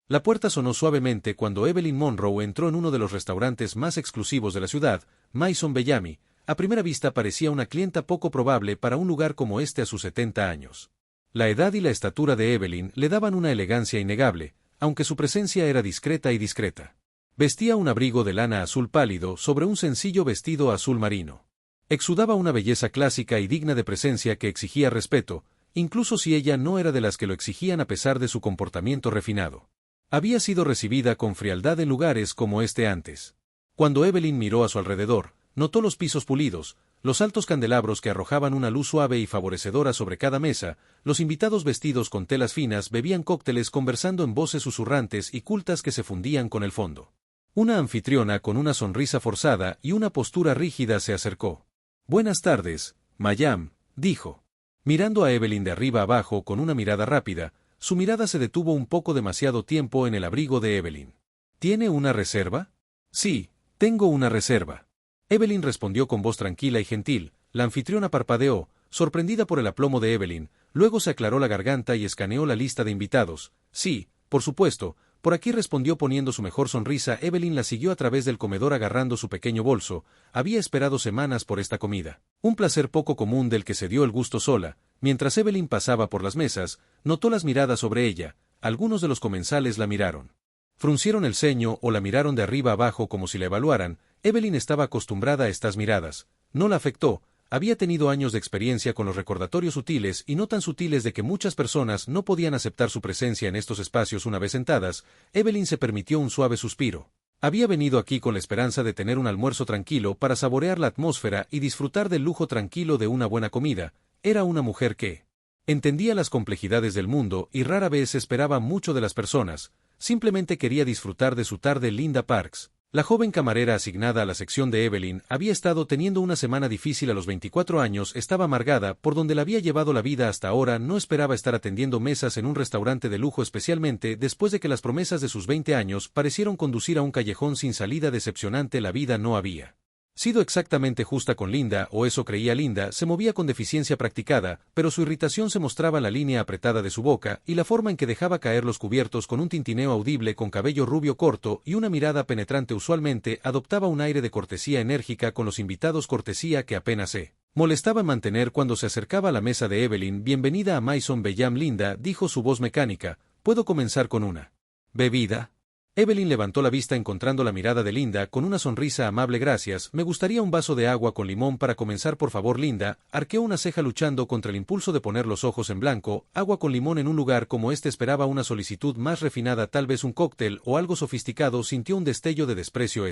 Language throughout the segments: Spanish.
La puerta sonó suavemente cuando Evelyn Monroe entró en uno de los restaurantes más exclusivos de la ciudad, Maison Bellamy. A primera vista parecía una clienta poco probable para un lugar como este a sus 70 años. La edad y la estatura de Evelyn le daban una elegancia innegable, aunque su presencia era discreta y discreta. Vestía un abrigo de lana azul pálido sobre un sencillo vestido azul marino. Exudaba una belleza clásica y digna de presencia que exigía respeto, incluso si ella no era de las que lo exigían a pesar de su comportamiento refinado. Había sido recibida con frialdad en lugares como este antes. Cuando Evelyn miró a su alrededor, notó los pisos pulidos, los altos candelabros que arrojaban una luz suave y favorecedora sobre cada mesa, los invitados vestidos con telas finas bebían cócteles conversando en voces susurrantes y cultas que se fundían con el fondo. Una anfitriona con una sonrisa forzada y una postura rígida se acercó. «Buenas tardes, Mayam», dijo. Mirando a Evelyn de arriba abajo con una mirada rápida, su mirada se detuvo un poco demasiado tiempo en el abrigo de Evelyn. «¿Tiene una reserva?» «Sí, tengo una reserva». Evelyn respondió con voz tranquila y gentil. La anfitriona parpadeó, sorprendida por el aplomo de Evelyn, luego se aclaró la garganta y escaneó la lista de invitados. «Sí, por supuesto, por aquí», respondió poniendo su mejor sonrisa. Evelyn la siguió a través del comedor agarrando su pequeño bolso. Había esperado semanas por esta comida. Un placer poco común del que se dio el gusto sola. Mientras Evelyn pasaba por las mesas, notó las miradas sobre ella. Algunos de los comensales la miraron. Fruncieron el ceño o la miraron de arriba abajo como si la evaluaran. Evelyn estaba acostumbrada a estas miradas. No la afectó. Había tenido años de experiencia con los recordatorios sutiles y no tan sutiles de que muchas personas no podían aceptar su presencia en estos espacios una vez sentadas. Evelyn se permitió un suave suspiro. Había venido aquí con la esperanza de tener un almuerzo tranquilo para saborear la atmósfera y disfrutar del lujo tranquilo de una buena comida. Era una mujer que entendía las complejidades del mundo y rara vez esperaba mucho de las personas. Simplemente quería disfrutar de su tarde. Linda Parks, la joven camarera asignada a la sección de Evelyn, había estado teniendo una semana difícil a los 24 años, estaba amargada por donde la había llevado la vida hasta ahora, no esperaba estar atendiendo mesas en un restaurante de lujo, especialmente después de que las promesas de sus 20 años parecieron conducir a un callejón sin salida decepcionante. La vida no había sido exactamente justa con Linda, o eso creía Linda. Se movía con deficiencia practicada, pero su irritación se mostraba en la línea apretada de su boca y la forma en que dejaba caer los cubiertos con un tintineo audible. Con cabello rubio corto y una mirada penetrante, usualmente adoptaba un aire de cortesía enérgica con los invitados, cortesía que apenas se molestaba en mantener cuando se acercaba a la mesa de Evelyn. «Bienvenida a Maison Bellamy, Linda», dijo su voz mecánica. «¿Puedo comenzar con una bebida?» Evelyn levantó la vista encontrando la mirada de Linda con una sonrisa amable. «Gracias, me gustaría un vaso de agua con limón para comenzar, por favor». Linda arqueó una ceja luchando contra el impulso de poner los ojos en blanco. Agua con limón en un lugar como este. Esperaba una solicitud más refinada, tal vez un cóctel o algo sofisticado. Sintió un destello de desprecio.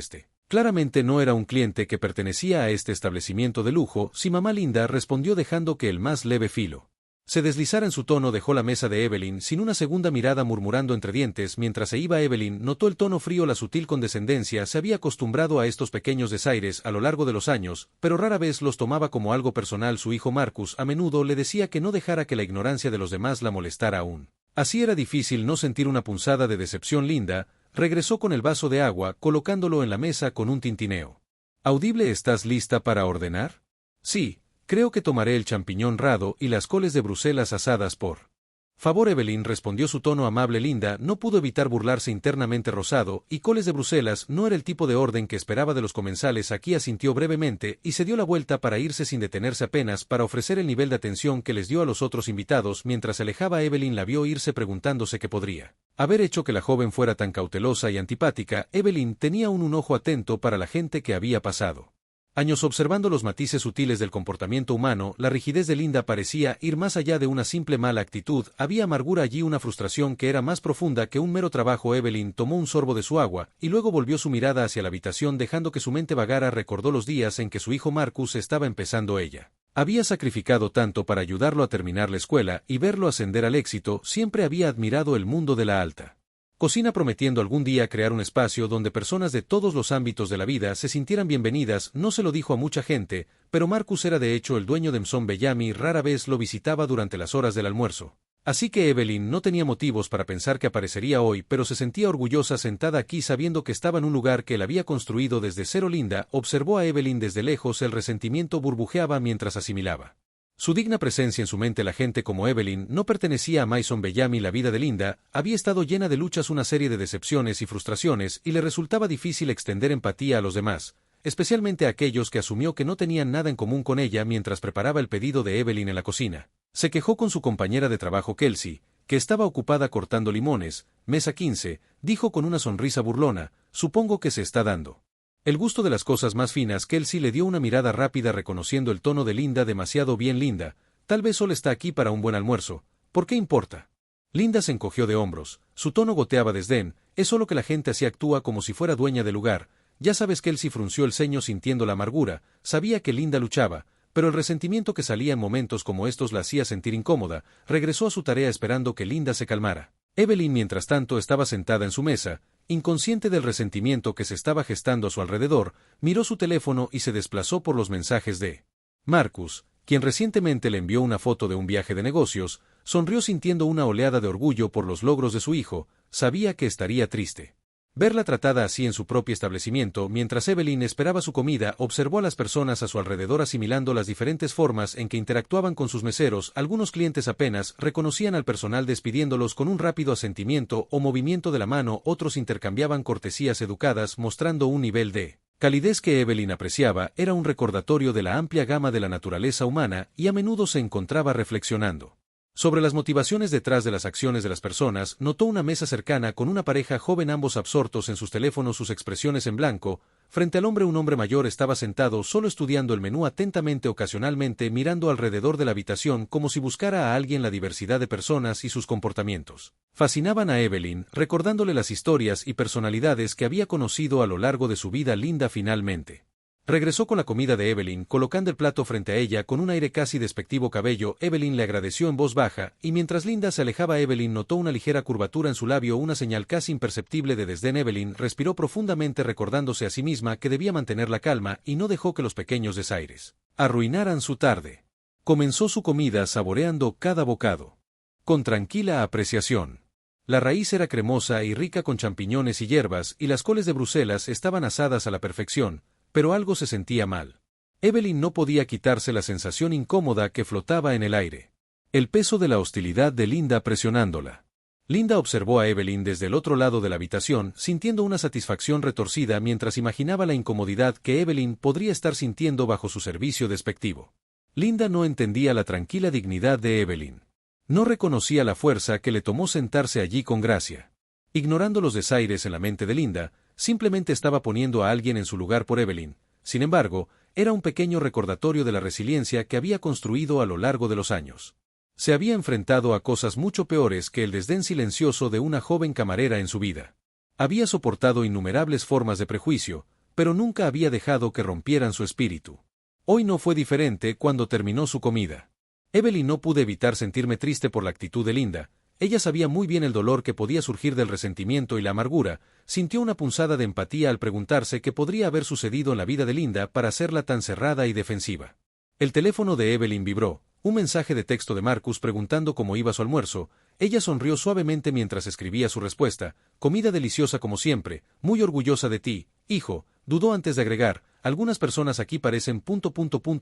Claramente no era un cliente que pertenecía a este establecimiento de lujo. «Sí, mamá». Linda respondió dejando que el más leve filo se deslizara en su tono. Dejó la mesa de Evelyn sin una segunda mirada, murmurando entre dientes mientras se iba. Evelyn notó el tono frío, la sutil condescendencia. Se había acostumbrado a estos pequeños desaires a lo largo de los años, pero rara vez los tomaba como algo personal. Su hijo Marcus a menudo le decía que no dejara que la ignorancia de los demás la molestara aún. Así era difícil no sentir una punzada de decepción. Linda regresó con el vaso de agua, colocándolo en la mesa con un tintineo audible. «¿Estás lista para ordenar?» «Sí. Creo que tomaré el champiñón rado y las coles de Bruselas asadas, por favor». Evelyn respondió, su tono amable. Linda no pudo evitar burlarse internamente. «Rosado y coles de Bruselas no era el tipo de orden que esperaba de los comensales aquí». Asintió brevemente y se dio la vuelta para irse sin detenerse apenas para ofrecer el nivel de atención que les dio a los otros invitados. Mientras se alejaba, Evelyn la vio irse preguntándose qué podría haber hecho que la joven fuera tan cautelosa y antipática. Evelyn tenía un ojo atento para la gente que había pasado años observando los matices sutiles del comportamiento humano. La rigidez de Linda parecía ir más allá de una simple mala actitud. Había amargura allí, una frustración que era más profunda que un mero trabajo. Evelyn tomó un sorbo de su agua y luego volvió su mirada hacia la habitación, dejando que su mente vagara. Recordó los días en que su hijo Marcus estaba empezando. Ella había sacrificado tanto para ayudarlo a terminar la escuela y verlo ascender al éxito. Siempre había admirado el mundo de la alta cocina, prometiendo algún día crear un espacio donde personas de todos los ámbitos de la vida se sintieran bienvenidas. No se lo dijo a mucha gente, pero Marcus era de hecho el dueño de Maison Bellamy y rara vez lo visitaba durante las horas del almuerzo. Así que Evelyn no tenía motivos para pensar que aparecería hoy, pero se sentía orgullosa sentada aquí sabiendo que estaba en un lugar que él había construido desde cero. Linda observó a Evelyn desde lejos, el resentimiento burbujeaba mientras asimilaba Su digna presencia en su mente, la gente como Evelyn no pertenecía a Mason Bellamy. La vida de Linda había estado llena de luchas, una serie de decepciones y frustraciones, y le resultaba difícil extender empatía a los demás, especialmente a aquellos que asumió que no tenían nada en común con ella. Mientras preparaba el pedido de Evelyn en la cocina, se quejó con su compañera de trabajo Kelsey, que estaba ocupada cortando limones. Mesa 15, dijo con una sonrisa burlona, supongo que se está dando el gusto de las cosas más finas. Kelsey le dio una mirada rápida reconociendo el tono de Linda. Demasiado bien, Linda, tal vez solo está aquí para un buen almuerzo, ¿por qué importa? Linda se encogió de hombros, su tono goteaba desdén, es solo que la gente así actúa como si fuera dueña del lugar. Ya sabes. Kelsey frunció el ceño sintiendo la amargura, sabía que Linda luchaba, pero el resentimiento que salía en momentos como estos la hacía sentir incómoda. Regresó a su tarea esperando que Linda se calmara. Evelyn, mientras tanto, estaba sentada en su mesa, inconsciente del resentimiento que se estaba gestando a su alrededor. Miró su teléfono y se desplazó por los mensajes de Marcus, quien recientemente le envió una foto de un viaje de negocios. Sonrió sintiendo una oleada de orgullo por los logros de su hijo. Sabía que estaría triste verla tratada así en su propio establecimiento. Mientras Evelyn esperaba su comida, observó a las personas a su alrededor asimilando las diferentes formas en que interactuaban con sus meseros. Algunos clientes apenas reconocían al personal despidiéndolos con un rápido asentimiento o movimiento de la mano, otros intercambiaban cortesías educadas mostrando un nivel de calidez que Evelyn apreciaba. Era un recordatorio de la amplia gama de la naturaleza humana, y a menudo se encontraba reflexionando sobre las motivaciones detrás de las acciones de las personas. Notó una mesa cercana con una pareja joven, ambos absortos en sus teléfonos, sus expresiones en blanco. Frente al hombre, un hombre mayor estaba sentado solo estudiando el menú atentamente, ocasionalmente mirando alrededor de la habitación como si buscara a alguien. La diversidad de personas y sus comportamientos fascinaban a Evelyn, recordándole las historias y personalidades que había conocido a lo largo de su vida. Linda finalmente regresó con la comida de Evelyn, colocando el plato frente a ella con un aire casi despectivo. Cabello. Evelyn le agradeció en voz baja, y mientras Linda se alejaba, Evelyn notó una ligera curvatura en su labio, una señal casi imperceptible de desdén. Evelyn respiró profundamente, recordándose a sí misma que debía mantener la calma y no dejó que los pequeños desaires arruinaran su tarde. Comenzó su comida saboreando cada bocado con tranquila apreciación. La raíz era cremosa y rica con champiñones y hierbas, y las coles de Bruselas estaban asadas a la perfección. Pero algo se sentía mal. Evelyn no podía quitarse la sensación incómoda que flotaba en el aire. El peso de la hostilidad de Linda presionándola. Linda observó a Evelyn desde el otro lado de la habitación, sintiendo una satisfacción retorcida mientras imaginaba la incomodidad que Evelyn podría estar sintiendo bajo su servicio despectivo. Linda no entendía la tranquila dignidad de Evelyn. No reconocía la fuerza que le tomó sentarse allí con gracia. Ignorando los desaires en la mente de Linda, simplemente estaba poniendo a alguien en su lugar por Evelyn. Sin embargo, era un pequeño recordatorio de la resiliencia que había construido a lo largo de los años. Se había enfrentado a cosas mucho peores que el desdén silencioso de una joven camarera en su vida. Había soportado innumerables formas de prejuicio, pero nunca había dejado que rompieran su espíritu. Hoy no fue diferente. Cuando terminó su comida, Evelyn no pudo evitar sentirme triste por la actitud de Linda. Ella sabía muy bien el dolor que podía surgir del resentimiento y la amargura. Sintió una punzada de empatía al preguntarse qué podría haber sucedido en la vida de Linda para hacerla tan cerrada y defensiva. El teléfono de Evelyn vibró, un mensaje de texto de Marcus preguntando cómo iba su almuerzo. Ella sonrió suavemente mientras escribía su respuesta: comida deliciosa como siempre, muy orgullosa de ti, hijo. Dudó antes de agregar: algunas personas aquí parecen ...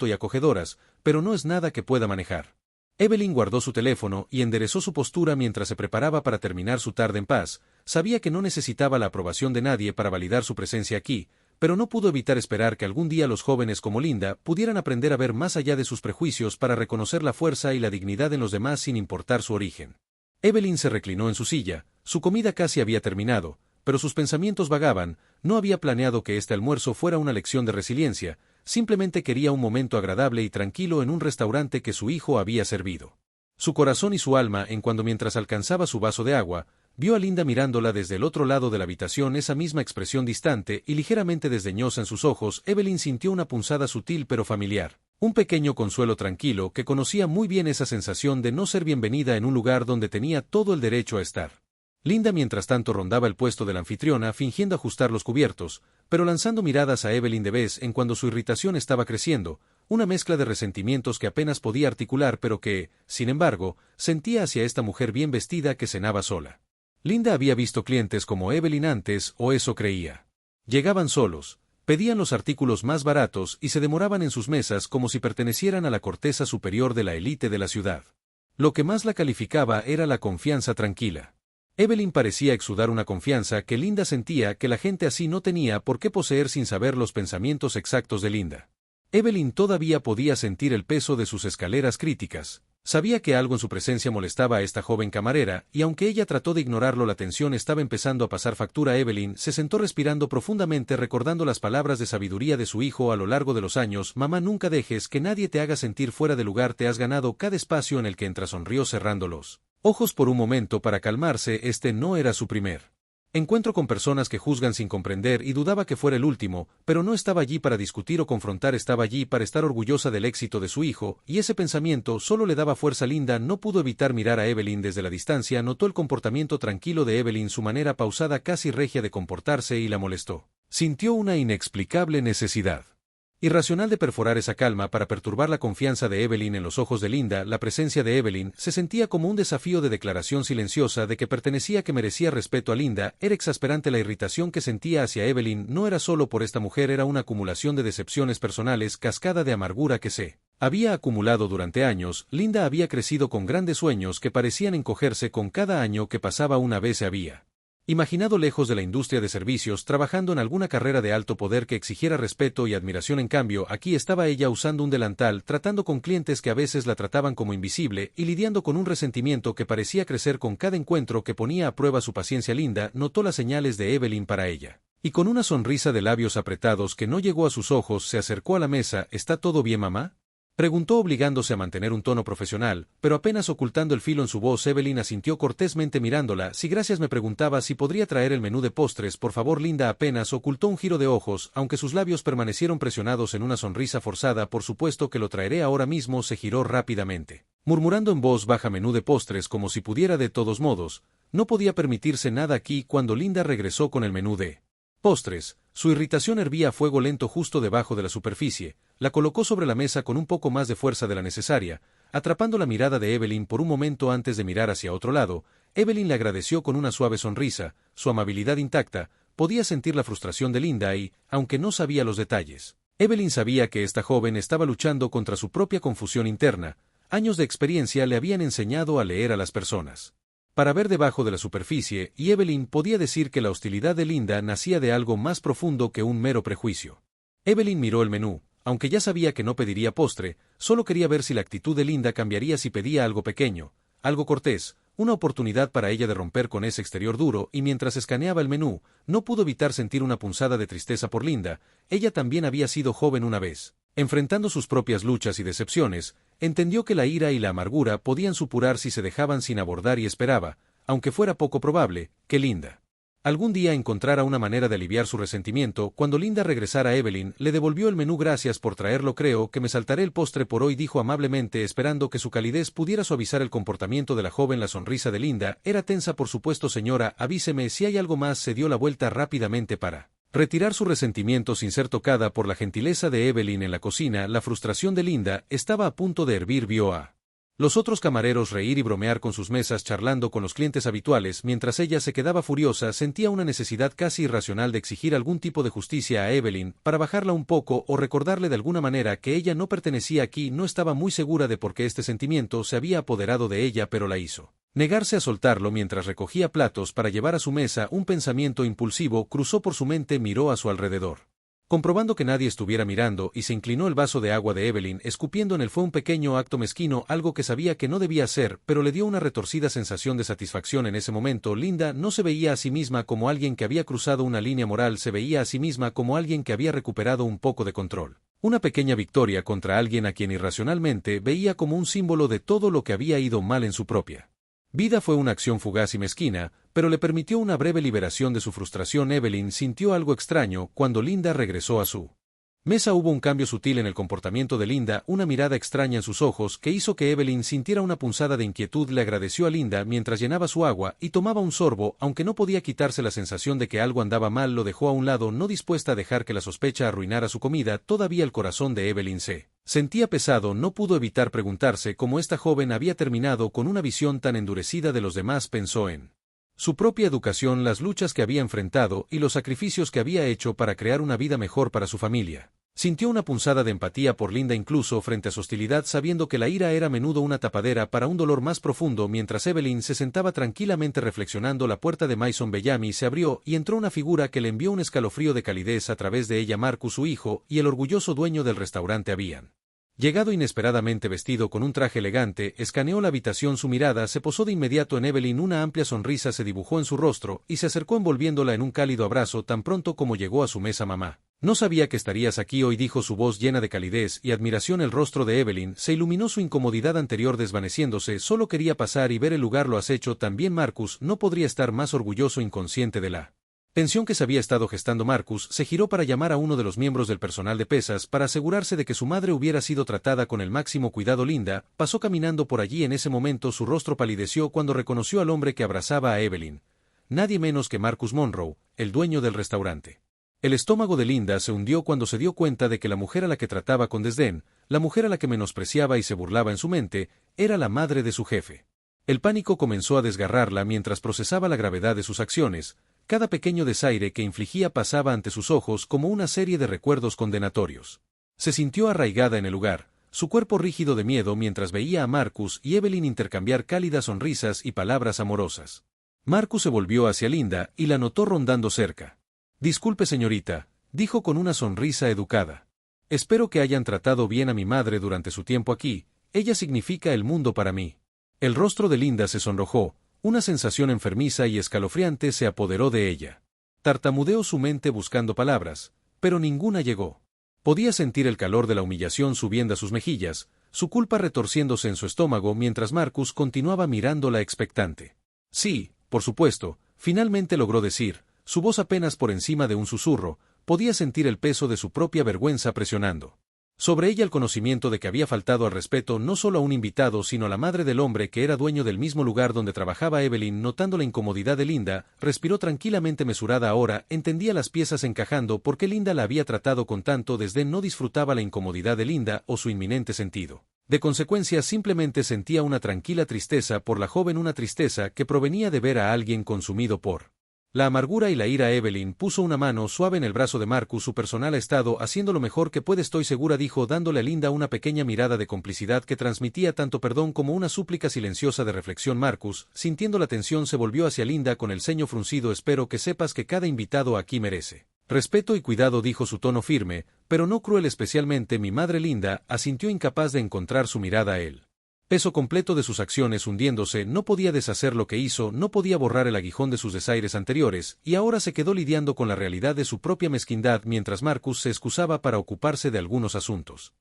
y acogedoras, pero no es nada que pueda manejar. Evelyn guardó su teléfono y enderezó su postura mientras se preparaba para terminar su tarde en paz. Sabía que no necesitaba la aprobación de nadie para validar su presencia aquí, pero no pudo evitar esperar que algún día los jóvenes como Linda pudieran aprender a ver más allá de sus prejuicios para reconocer la fuerza y la dignidad en los demás sin importar su origen. Evelyn se reclinó en su silla. Su comida casi había terminado, pero sus pensamientos vagaban. No había planeado que este almuerzo fuera una lección de resiliencia. Simplemente quería un momento agradable y tranquilo en un restaurante que su hijo había servido. Su corazón y su alma en cuando, mientras alcanzaba su vaso de agua, vio a Linda mirándola desde el otro lado de la habitación, esa misma expresión distante y ligeramente desdeñosa en sus ojos. Evelyn sintió una punzada sutil pero familiar, un pequeño consuelo tranquilo que conocía muy bien esa sensación de no ser bienvenida en un lugar donde tenía todo el derecho a estar. Linda mientras tanto rondaba el puesto de la anfitriona fingiendo ajustar los cubiertos, pero lanzando miradas a Evelyn de vez en cuando. Su irritación estaba creciendo, una mezcla de resentimientos que apenas podía articular pero que, sin embargo, sentía hacia esta mujer bien vestida que cenaba sola. Linda había visto clientes como Evelyn antes, o eso creía. Llegaban solos, Pedían los artículos más baratos y se demoraban en sus mesas como si pertenecieran a la corteza superior de la élite de la ciudad. Lo que más la calificaba era la confianza tranquila. Evelyn parecía exudar una confianza que Linda sentía que la gente así no tenía por qué poseer sin saber los pensamientos exactos de Linda. Evelyn todavía podía sentir el peso de sus escaleras críticas. Sabía que algo en su presencia molestaba a esta joven camarera, y aunque ella trató de ignorarlo, la tensión estaba empezando a pasar factura. Evelyn se sentó respirando profundamente, recordando las palabras de sabiduría de su hijo a lo largo de los años: mamá, nunca dejes que nadie te haga sentir fuera de lugar, te has ganado cada espacio en el que entras. Sonrió cerrando los ojos por un momento para calmarse. Este no era su primer encuentro con personas que juzgan sin comprender, y dudaba que fuera el último, pero no estaba allí para discutir o confrontar, estaba allí para estar orgullosa del éxito de su hijo, y ese pensamiento solo le daba fuerza. Linda no pudo evitar mirar a Evelyn desde la distancia, notó el comportamiento tranquilo de Evelyn, su manera pausada, casi regia de comportarse, y la molestó. Sintió una inexplicable necesidad irracional de perforar esa calma para perturbar la confianza de Evelyn. En los ojos de Linda, la presencia de Evelyn se sentía como un desafío de declaración silenciosa de que pertenecía, que merecía respeto. A Linda era exasperante la irritación que sentía hacia Evelyn. No era solo por esta mujer, era una acumulación de decepciones personales, cascada de amargura que se había acumulado durante años. Linda había crecido con grandes sueños que parecían encogerse con cada año que pasaba. Una vez se había imaginado lejos de la industria de servicios, trabajando en alguna carrera de alto poder que exigiera respeto y admiración. En cambio, aquí estaba ella usando un delantal, tratando con clientes que a veces la trataban como invisible, y lidiando con un resentimiento que parecía crecer con cada encuentro que ponía a prueba su paciencia. Linda notó las señales de Evelyn para ella, y con una sonrisa de labios apretados que no llegó a sus ojos, se acercó a la mesa. ¿Está todo bien, mamá?, preguntó, obligándose a mantener un tono profesional, pero apenas ocultando el filo en su voz. Evelyn asintió cortésmente mirándola. Sí, gracias. Me preguntaba si podría traer el menú de postres, por favor. Linda apenas ocultó un giro de ojos, aunque sus labios permanecieron presionados en una sonrisa forzada. Por supuesto que lo traeré ahora mismo. Se giró rápidamente, murmurando en voz baja: menú de postres, como si pudiera. De todos modos, no podía permitirse nada aquí. Cuando Linda regresó con el menú de postres, su irritación hervía a fuego lento justo debajo de la superficie. La colocó sobre la mesa con un poco más de fuerza de la necesaria, atrapando la mirada de Evelyn por un momento antes de mirar hacia otro lado. Evelyn le agradeció con una suave sonrisa, su amabilidad intacta. Podía sentir la frustración de Linda y, aunque no sabía los detalles, Evelyn sabía que esta joven estaba luchando contra su propia confusión interna. Años de experiencia le habían enseñado a leer a las personas para ver debajo de la superficie, y Evelyn podía decir que la hostilidad de Linda nacía de algo más profundo que un mero prejuicio. Evelyn miró el menú. Aunque ya sabía que no pediría postre, solo quería ver si la actitud de Linda cambiaría si pedía algo pequeño, algo cortés, una oportunidad para ella de romper con ese exterior duro. Y mientras escaneaba el menú, no pudo evitar sentir una punzada de tristeza por Linda. Ella también había sido joven una vez. Enfrentando sus propias luchas y decepciones, entendió que la ira y la amargura podían supurar si se dejaban sin abordar, y esperaba, aunque fuera poco probable, que Linda algún día encontrara una manera de aliviar su resentimiento. Cuando Linda regresara, Evelyn le devolvió el menú. Gracias por traerlo. Creo que me saltaré el postre por hoy, dijo amablemente, esperando que su calidez pudiera suavizar el comportamiento de la joven. La sonrisa de Linda era tensa. Por supuesto, señora, avíseme si hay algo más. Se dio la vuelta rápidamente para retirar su resentimiento sin ser tocada por la gentileza de Evelyn. En la cocina, la frustración de Linda estaba a punto de hervir. Vio a los otros camareros reír y bromear con sus mesas, charlando con los clientes habituales. Mientras ella se quedaba furiosa, sentía una necesidad casi irracional de exigir algún tipo de justicia a Evelyn, para bajarla un poco o recordarle de alguna manera que ella no pertenecía aquí. No estaba muy segura de por qué este sentimiento se había apoderado de ella, pero la hizo negarse a soltarlo mientras recogía platos para llevar a su mesa. Un pensamiento impulsivo cruzó por su mente. Miró a su alrededor, comprobando que nadie estuviera mirando, y se inclinó. El vaso de agua de Evelyn escupiendo en él fue un pequeño acto mezquino, algo que sabía que no debía hacer, pero le dio una retorcida sensación de satisfacción en ese momento. Linda no se veía a sí misma como alguien que había cruzado una línea moral, se veía a sí misma como alguien que había recuperado un poco de control. Una pequeña victoria contra alguien a quien irracionalmente veía como un símbolo de todo lo que había ido mal en su propia vida. Fue una acción fugaz y mezquina, pero le permitió una breve liberación de su frustración. Evelyn sintió algo extraño cuando Linda regresó a su mesa. Hubo un cambio sutil en el comportamiento de Linda, una mirada extraña en sus ojos que hizo que Evelyn sintiera una punzada de inquietud. Le agradeció a Linda mientras llenaba su agua y tomaba un sorbo, aunque no podía quitarse la sensación de que algo andaba mal. Lo dejó a un lado, no dispuesta a dejar que la sospecha arruinara su comida. Todavía el corazón de Evelyn se sentía pesado. No pudo evitar preguntarse cómo esta joven había terminado con una visión tan endurecida de los demás. Pensó en Su propia educación, las luchas que había enfrentado y los sacrificios que había hecho para crear una vida mejor para su familia. Sintió una punzada de empatía por Linda incluso frente a su hostilidad, sabiendo que la ira era a menudo una tapadera para un dolor más profundo. Mientras Evelyn se sentaba tranquilamente reflexionando, la puerta de Mason Bellamy se abrió y entró una figura que le envió un escalofrío de calidez. A través de ella, Marcus, su hijo, y el orgulloso dueño del restaurante habían llegado. Inesperadamente vestido con un traje elegante, escaneó la habitación. Su mirada se posó de inmediato en Evelyn. Una amplia sonrisa se dibujó en su rostro y se acercó envolviéndola en un cálido abrazo. Tan pronto como llegó a su mesa, mamá. No sabía que estarías aquí hoy, dijo su voz llena de calidez y admiración. El rostro de Evelyn se iluminó, su incomodidad anterior desvaneciéndose. Solo quería pasar y ver el lugar. Lo has hecho tan bien, Marcus. No podría estar más orgulloso. Inconsciente de la tensión que se había estado gestando, Marcus se giró para llamar a uno de los miembros del personal de pesas para asegurarse de que su madre hubiera sido tratada con el máximo cuidado. Linda pasó caminando por allí en ese momento. Su rostro palideció cuando reconoció al hombre que abrazaba a Evelyn. Nadie menos que Marcus Monroe, el dueño del restaurante. El estómago de Linda se hundió cuando se dio cuenta de que la mujer a la que trataba con desdén, la mujer a la que menospreciaba y se burlaba en su mente, era la madre de su jefe. El pánico comenzó a desgarrarla mientras procesaba la gravedad de sus acciones. Cada pequeño desaire que infligía pasaba ante sus ojos como una serie de recuerdos condenatorios. Se sintió arraigada en el lugar, su cuerpo rígido de miedo mientras veía a Marcus y Evelyn intercambiar cálidas sonrisas y palabras amorosas. Marcus se volvió hacia Linda y la notó rondando cerca. Disculpe, señorita, dijo con una sonrisa educada. Espero que hayan tratado bien a mi madre durante su tiempo aquí. Ella significa el mundo para mí. El rostro de Linda se sonrojó. Una sensación enfermiza y escalofriante se apoderó de ella. Tartamudeó su mente buscando palabras, pero ninguna llegó. Podía sentir el calor de la humillación subiendo a sus mejillas, su culpa retorciéndose en su estómago mientras Marcus continuaba mirándola expectante. Sí, por supuesto, finalmente logró decir, su voz apenas por encima de un susurro. Podía sentir el peso de su propia vergüenza presionando sobre ella, el conocimiento de que había faltado al respeto no solo a un invitado sino a la madre del hombre que era dueño del mismo lugar donde trabajaba. Evelyn, notando la incomodidad de Linda, respiró tranquilamente mesurada. Ahora entendía las piezas encajando por qué Linda la había tratado con tanto desdén. No disfrutaba la incomodidad de Linda o su inminente sentido. De consecuencia, simplemente sentía una tranquila tristeza por la joven, una tristeza que provenía de ver a alguien consumido por la amargura y la ira. Evelyn puso una mano suave en el brazo de Marcus. Su personal ha estado haciendo lo mejor que puede, estoy segura, dijo dándole a Linda una pequeña mirada de complicidad que transmitía tanto perdón como una súplica silenciosa de reflexión. Marcus, sintiendo la tensión, se volvió hacia Linda con el ceño fruncido. Espero que sepas que cada invitado aquí merece respeto y cuidado, dijo su tono firme, pero no cruel, especialmente mi madre. Linda asintió, incapaz de encontrar su mirada a él. Peso completo de sus acciones hundiéndose, no podía deshacer lo que hizo, no podía borrar el aguijón de sus desaires anteriores, y ahora se quedó lidiando con la realidad de su propia mezquindad mientras Marcus se excusaba para ocuparse de algunos asuntos.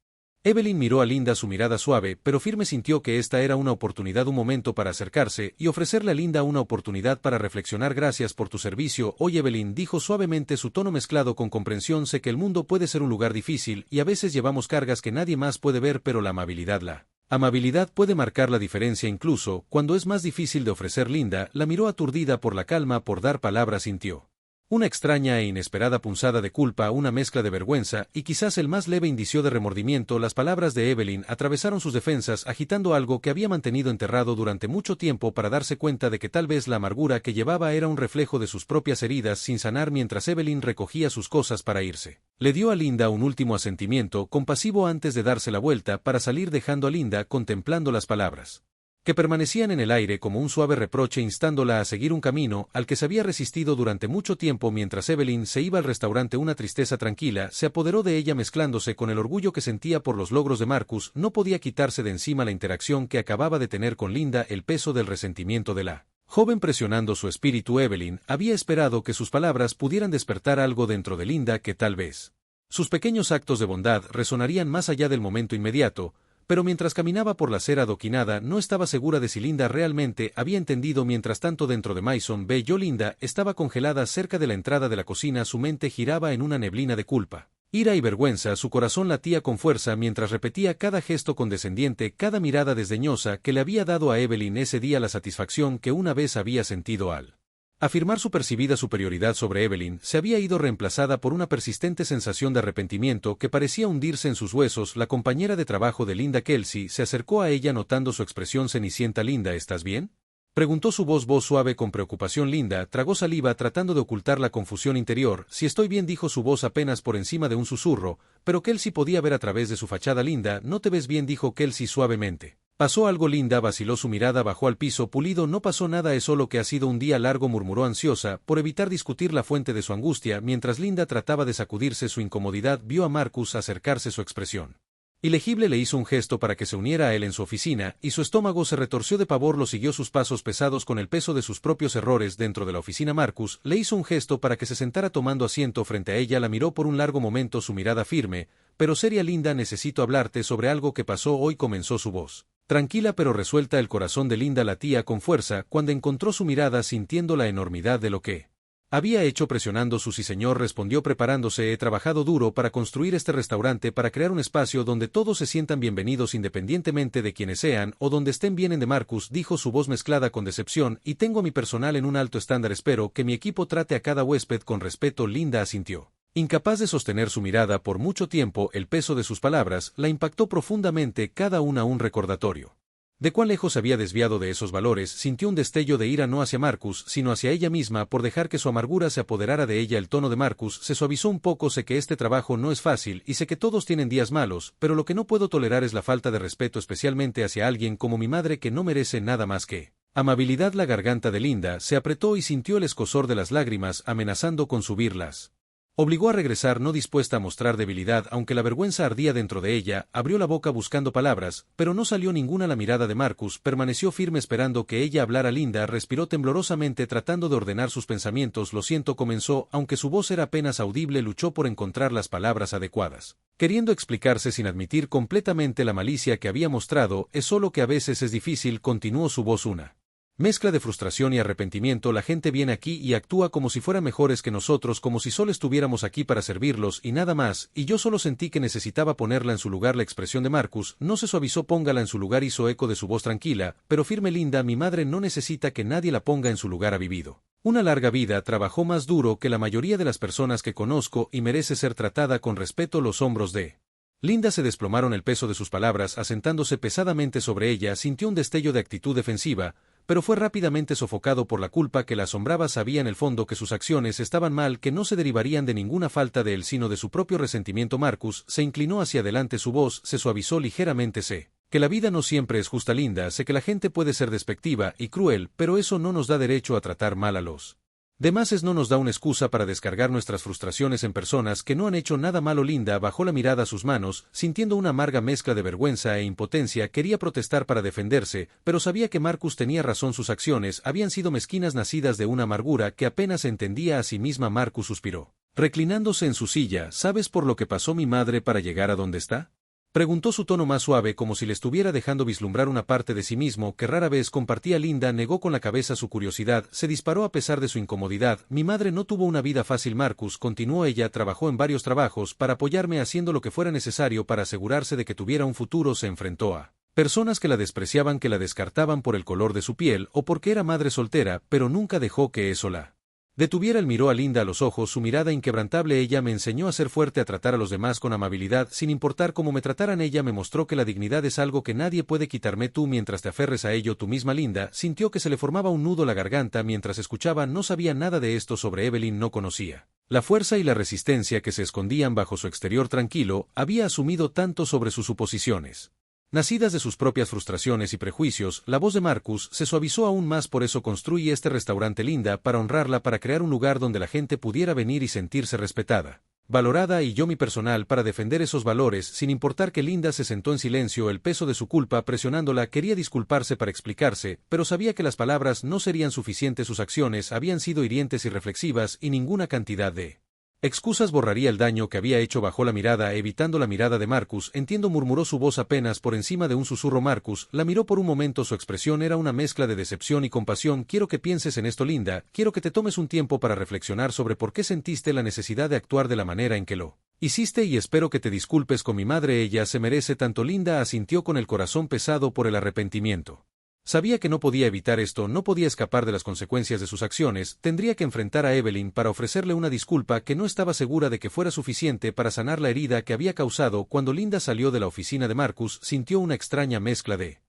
Evelyn miró a Linda, su mirada suave pero firme. Sintió que esta era una oportunidad, un momento para acercarse y ofrecerle a Linda una oportunidad para reflexionar. Gracias por tu servicio hoy, Evelyn, dijo suavemente, su tono mezclado con comprensión. Sé que el mundo puede ser un lugar difícil y a veces llevamos cargas que nadie más puede ver, pero la amabilidad puede marcar la diferencia incluso cuando es más difícil de ofrecer. Linda la miró aturdida por la calma por dar palabras. Sintió una extraña e inesperada punzada de culpa, una mezcla de vergüenza y quizás el más leve indicio de remordimiento. Las palabras de Evelyn atravesaron sus defensas, agitando algo que había mantenido enterrado durante mucho tiempo para darse cuenta de que tal vez la amargura que llevaba era un reflejo de sus propias heridas sin sanar. Mientras Evelyn recogía sus cosas para irse, le dio a Linda un último asentimiento compasivo antes de darse la vuelta para salir, dejando a Linda contemplando las palabras que permanecían en el aire como un suave reproche, instándola a seguir un camino al que se había resistido durante mucho tiempo. Mientras Evelyn se iba al restaurante, una tristeza tranquila se apoderó de ella mezclándose con el orgullo que sentía por los logros de Marcus. No podía quitarse de encima la interacción que acababa de tener con Linda, el peso del resentimiento de la joven presionando su espíritu. Evelyn había esperado que sus palabras pudieran despertar algo dentro de Linda, que tal vez sus pequeños actos de bondad resonarían más allá del momento inmediato, pero mientras caminaba por la acera adoquinada no estaba segura de si Linda realmente había entendido. Mientras tanto, dentro de Mason Bellamy, Linda estaba congelada cerca de la entrada de la cocina. Su mente giraba en una neblina de culpa, ira y vergüenza. Su corazón latía con fuerza mientras repetía cada gesto condescendiente, cada mirada desdeñosa que le había dado a Evelyn ese día, la satisfacción que una vez había sentido al afirmar su percibida superioridad sobre Evelyn se había ido, reemplazada por una persistente sensación de arrepentimiento que parecía hundirse en sus huesos. La compañera de trabajo de Linda, Kelsey, se acercó a ella notando su expresión cenicienta. Linda, ¿estás bien? Preguntó su voz suave con preocupación. Linda tragó saliva tratando de ocultar la confusión interior. Si estoy bien, dijo su voz apenas por encima de un susurro, pero Kelsey podía ver a través de su fachada. Linda, no te ves bien, dijo Kelsey suavemente. ¿Pasó algo? Linda vaciló, su mirada bajó al piso. Pulido, no pasó nada, es solo que ha sido un día largo, murmuró ansiosa, por evitar discutir la fuente de su angustia. Mientras Linda trataba de sacudirse su incomodidad, vio a Marcus acercarse. Su expresión ilegible le hizo un gesto para que se uniera a él en su oficina, y su estómago se retorció de pavor. Lo siguió sus pasos pesados con el peso de sus propios errores dentro de la oficina. Marcus le hizo un gesto para que se sentara tomando asiento frente a ella. La miró por un largo momento, su mirada firme, pero seria. Linda, necesito hablarte sobre algo que pasó hoy, comenzó su voz tranquila pero resuelta. El corazón de Linda latía con fuerza cuando encontró su mirada, sintiendo la enormidad de lo que había hecho. Presionando su sí señor, respondió preparándose. He trabajado duro para construir este restaurante, para crear un espacio donde todos se sientan bienvenidos independientemente de quienes sean o donde estén. Vienen de Marcus, dijo su voz mezclada con decepción, y tengo a mi personal en un alto estándar. Espero que mi equipo trate a cada huésped con respeto. Linda asintió. Incapaz de sostener su mirada por mucho tiempo, el peso de sus palabras la impactó profundamente, cada una un recordatorio de cuán lejos había desviado de esos valores. Sintió un destello de ira, no hacia Marcus, sino hacia ella misma por dejar que su amargura se apoderara de ella. El tono de Marcus se suavizó un poco. Sé que este trabajo no es fácil y sé que todos tienen días malos, pero lo que no puedo tolerar es la falta de respeto, especialmente hacia alguien como mi madre, que no merece nada más que amabilidad. La garganta de Linda se apretó y sintió el escozor de las lágrimas amenazando con subirlas. Obligó a regresar, no dispuesta a mostrar debilidad, aunque la vergüenza ardía dentro de ella. Abrió la boca buscando palabras, pero no salió ninguna. La mirada de Marcus permaneció firme esperando que ella hablara. Linda respiró temblorosamente tratando de ordenar sus pensamientos. Lo siento, comenzó, aunque su voz era apenas audible. Luchó por encontrar las palabras adecuadas, queriendo explicarse sin admitir completamente la malicia que había mostrado. Es solo que a veces es difícil, continuó su voz, una mezcla de frustración y arrepentimiento. La gente viene aquí y actúa como si fueran mejores que nosotros, como si solo estuviéramos aquí para servirlos y nada más, y yo solo sentí que necesitaba ponerla en su lugar. La expresión de Marcus no se suavizó. Póngala en su lugar, hizo eco de su voz tranquila, pero firme. Linda, mi madre no necesita que nadie la ponga en su lugar. Ha vivido una larga vida, trabajó más duro que la mayoría de las personas que conozco y merece ser tratada con respeto. Los hombros de Linda se desplomaron, el peso de sus palabras asentándose pesadamente sobre ella. Sintió un destello de actitud defensiva, pero fue rápidamente sofocado por la culpa que la asombraba. Sabía en el fondo que sus acciones estaban mal, que no se derivarían de ninguna falta de él, sino de su propio resentimiento. Marcus se inclinó hacia adelante, su voz se suavizó ligeramente. Sé que la vida no siempre es justa, Linda, sé que la gente puede ser despectiva y cruel, pero eso no nos da derecho a tratar mal a los demás. No nos da una excusa para descargar nuestras frustraciones en personas que no han hecho nada malo. Linda bajó la mirada a sus manos, sintiendo una amarga mezcla de vergüenza e impotencia. Quería protestar para defenderse, pero sabía que Marcus tenía razón. Sus acciones habían sido mezquinas, nacidas de una amargura que apenas entendía a sí misma. Marcus suspiró, reclinándose en su silla. ¿Sabes por lo que pasó mi madre para llegar a donde está?, preguntó, su tono más suave, como si le estuviera dejando vislumbrar una parte de sí mismo que rara vez compartía. Linda negó con la cabeza. Su curiosidad se disparó a pesar de su incomodidad. Mi madre no tuvo una vida fácil, Marcus, continuó. Ella trabajó en varios trabajos para apoyarme, haciendo lo que fuera necesario para asegurarse de que tuviera un futuro. Se enfrentó a personas que la despreciaban, que la descartaban por el color de su piel o porque era madre soltera, pero nunca dejó que eso la detuviera. Él miró a Linda a los ojos, su mirada inquebrantable. Ella me enseñó a ser fuerte, a tratar a los demás con amabilidad, sin importar cómo me trataran. Ella me mostró que la dignidad es algo que nadie puede quitarme. Tú, mientras te aferres a ello tú misma. Linda sintió que se le formaba un nudo en la garganta mientras escuchaba. No sabía nada de esto sobre Evelyn, no conocía la fuerza y la resistencia que se escondían bajo su exterior tranquilo. Había asumido tanto sobre sus suposiciones nacidas de sus propias frustraciones y prejuicios. La voz de Marcus se suavizó aún más. Por eso construí este restaurante, Linda, para honrarla, para crear un lugar donde la gente pudiera venir y sentirse respetada, valorada, y yo mi personal para defender esos valores, sin importar que Linda se sentó en silencio, el peso de su culpa presionándola. Quería disculparse para explicarse, pero sabía que las palabras no serían suficientes. Sus acciones habían sido hirientes y reflexivas, y ninguna cantidad de excusas borraría el daño que había hecho. Bajó la mirada, evitando la mirada de Marcus. Entiendo, murmuró, su voz apenas por encima de un susurro. Marcus la miró por un momento. Su expresión era una mezcla de decepción y compasión. Quiero que pienses en esto, Linda. Quiero que te tomes un tiempo para reflexionar sobre por qué sentiste la necesidad de actuar de la manera en que lo hiciste, y espero que te disculpes con mi madre. Ella se merece tanto. Linda asintió con el corazón pesado por el arrepentimiento. Sabía que no podía evitar esto, no podía escapar de las consecuencias de sus acciones. Tendría que enfrentar a Evelyn para ofrecerle una disculpa que no estaba segura de que fuera suficiente para sanar la herida que había causado. Cuando Linda salió de la oficina de Marcus, sintió una extraña mezcla de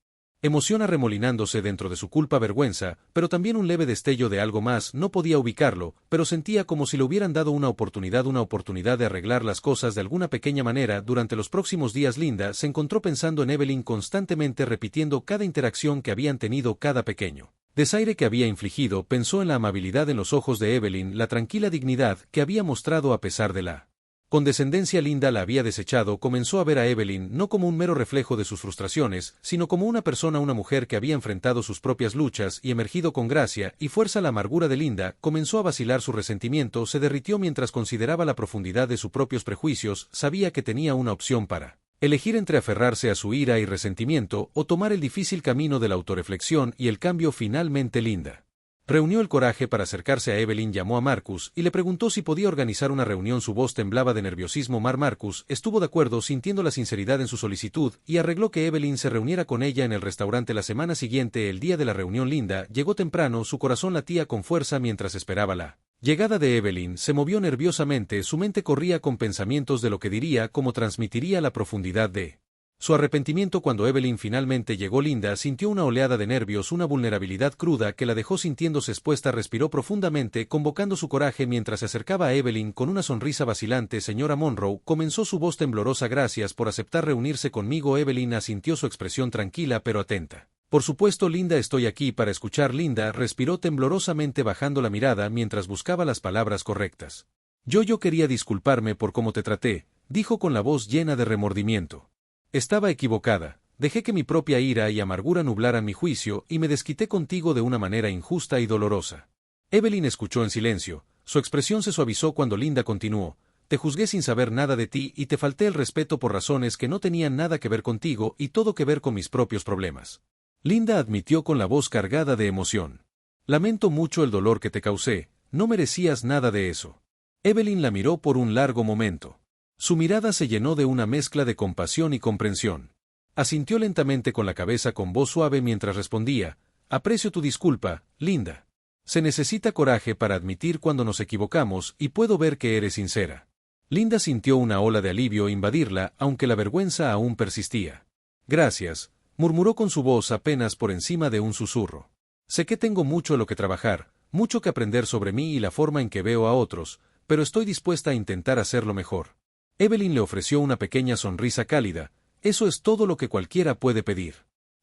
Emoción arremolinándose dentro de su culpa-vergüenza, pero también un leve destello de algo más, no podía ubicarlo, pero sentía como si le hubieran dado una oportunidad de arreglar las cosas de alguna pequeña manera. Durante los próximos días Linda se encontró pensando en Evelyn, constantemente repitiendo cada interacción que habían tenido, cada pequeño desaire que había infligido. Pensó en la amabilidad en los ojos de Evelyn, la tranquila dignidad que había mostrado a pesar de la condescendencia. Linda la había desechado. Comenzó a ver a Evelyn no como un mero reflejo de sus frustraciones, sino como una persona, una mujer que había enfrentado sus propias luchas y emergido con gracia y fuerza. La amargura de Linda comenzó a vacilar, su resentimiento se derritió mientras consideraba la profundidad de sus propios prejuicios. Sabía que tenía una opción para elegir entre aferrarse a su ira y resentimiento o tomar el difícil camino de la autorreflexión y el cambio. Finalmente Linda reunió el coraje para acercarse a Evelyn, llamó a Marcus y le preguntó si podía organizar una reunión. Su voz temblaba de nerviosismo. Marcus estuvo de acuerdo, sintiendo la sinceridad en su solicitud, y arregló que Evelyn se reuniera con ella en el restaurante la semana siguiente. El día de la reunión Linda llegó temprano, su corazón latía con fuerza mientras esperaba la llegada de Evelyn. Se movió nerviosamente, su mente corría con pensamientos de lo que diría, cómo transmitiría la profundidad de su arrepentimiento. Cuando Evelyn finalmente llegó, Linda sintió una oleada de nervios, una vulnerabilidad cruda que la dejó sintiéndose expuesta. Respiró profundamente, convocando su coraje mientras se acercaba a Evelyn con una sonrisa vacilante. Señora Monroe, comenzó su voz temblorosa, gracias por aceptar reunirse conmigo. Evelyn asintió, su expresión tranquila pero atenta. Por supuesto, Linda, estoy aquí para escuchar. Linda respiró temblorosamente, bajando la mirada mientras buscaba las palabras correctas. Yo quería disculparme por cómo te traté, dijo con la voz llena de remordimiento. Estaba equivocada, dejé que mi propia ira y amargura nublaran mi juicio y me desquité contigo de una manera injusta y dolorosa. Evelyn escuchó en silencio, su expresión se suavizó cuando Linda continuó. Te juzgué sin saber nada de ti y te falté el respeto por razones que no tenían nada que ver contigo y todo que ver con mis propios problemas. Linda admitió con la voz cargada de emoción. Lamento mucho el dolor que te causé, no merecías nada de eso. Evelyn la miró por un largo momento. Su mirada se llenó de una mezcla de compasión y comprensión. Asintió lentamente con la cabeza con voz suave mientras respondía, aprecio tu disculpa, Linda. Se necesita coraje para admitir cuando nos equivocamos y puedo ver que eres sincera. Linda sintió una ola de alivio invadirla, aunque la vergüenza aún persistía. Gracias, murmuró con su voz apenas por encima de un susurro. Sé que tengo mucho lo que trabajar, mucho que aprender sobre mí y la forma en que veo a otros, pero estoy dispuesta a intentar hacerlo mejor. Evelyn le ofreció una pequeña sonrisa cálida. Eso es todo lo que cualquiera puede pedir.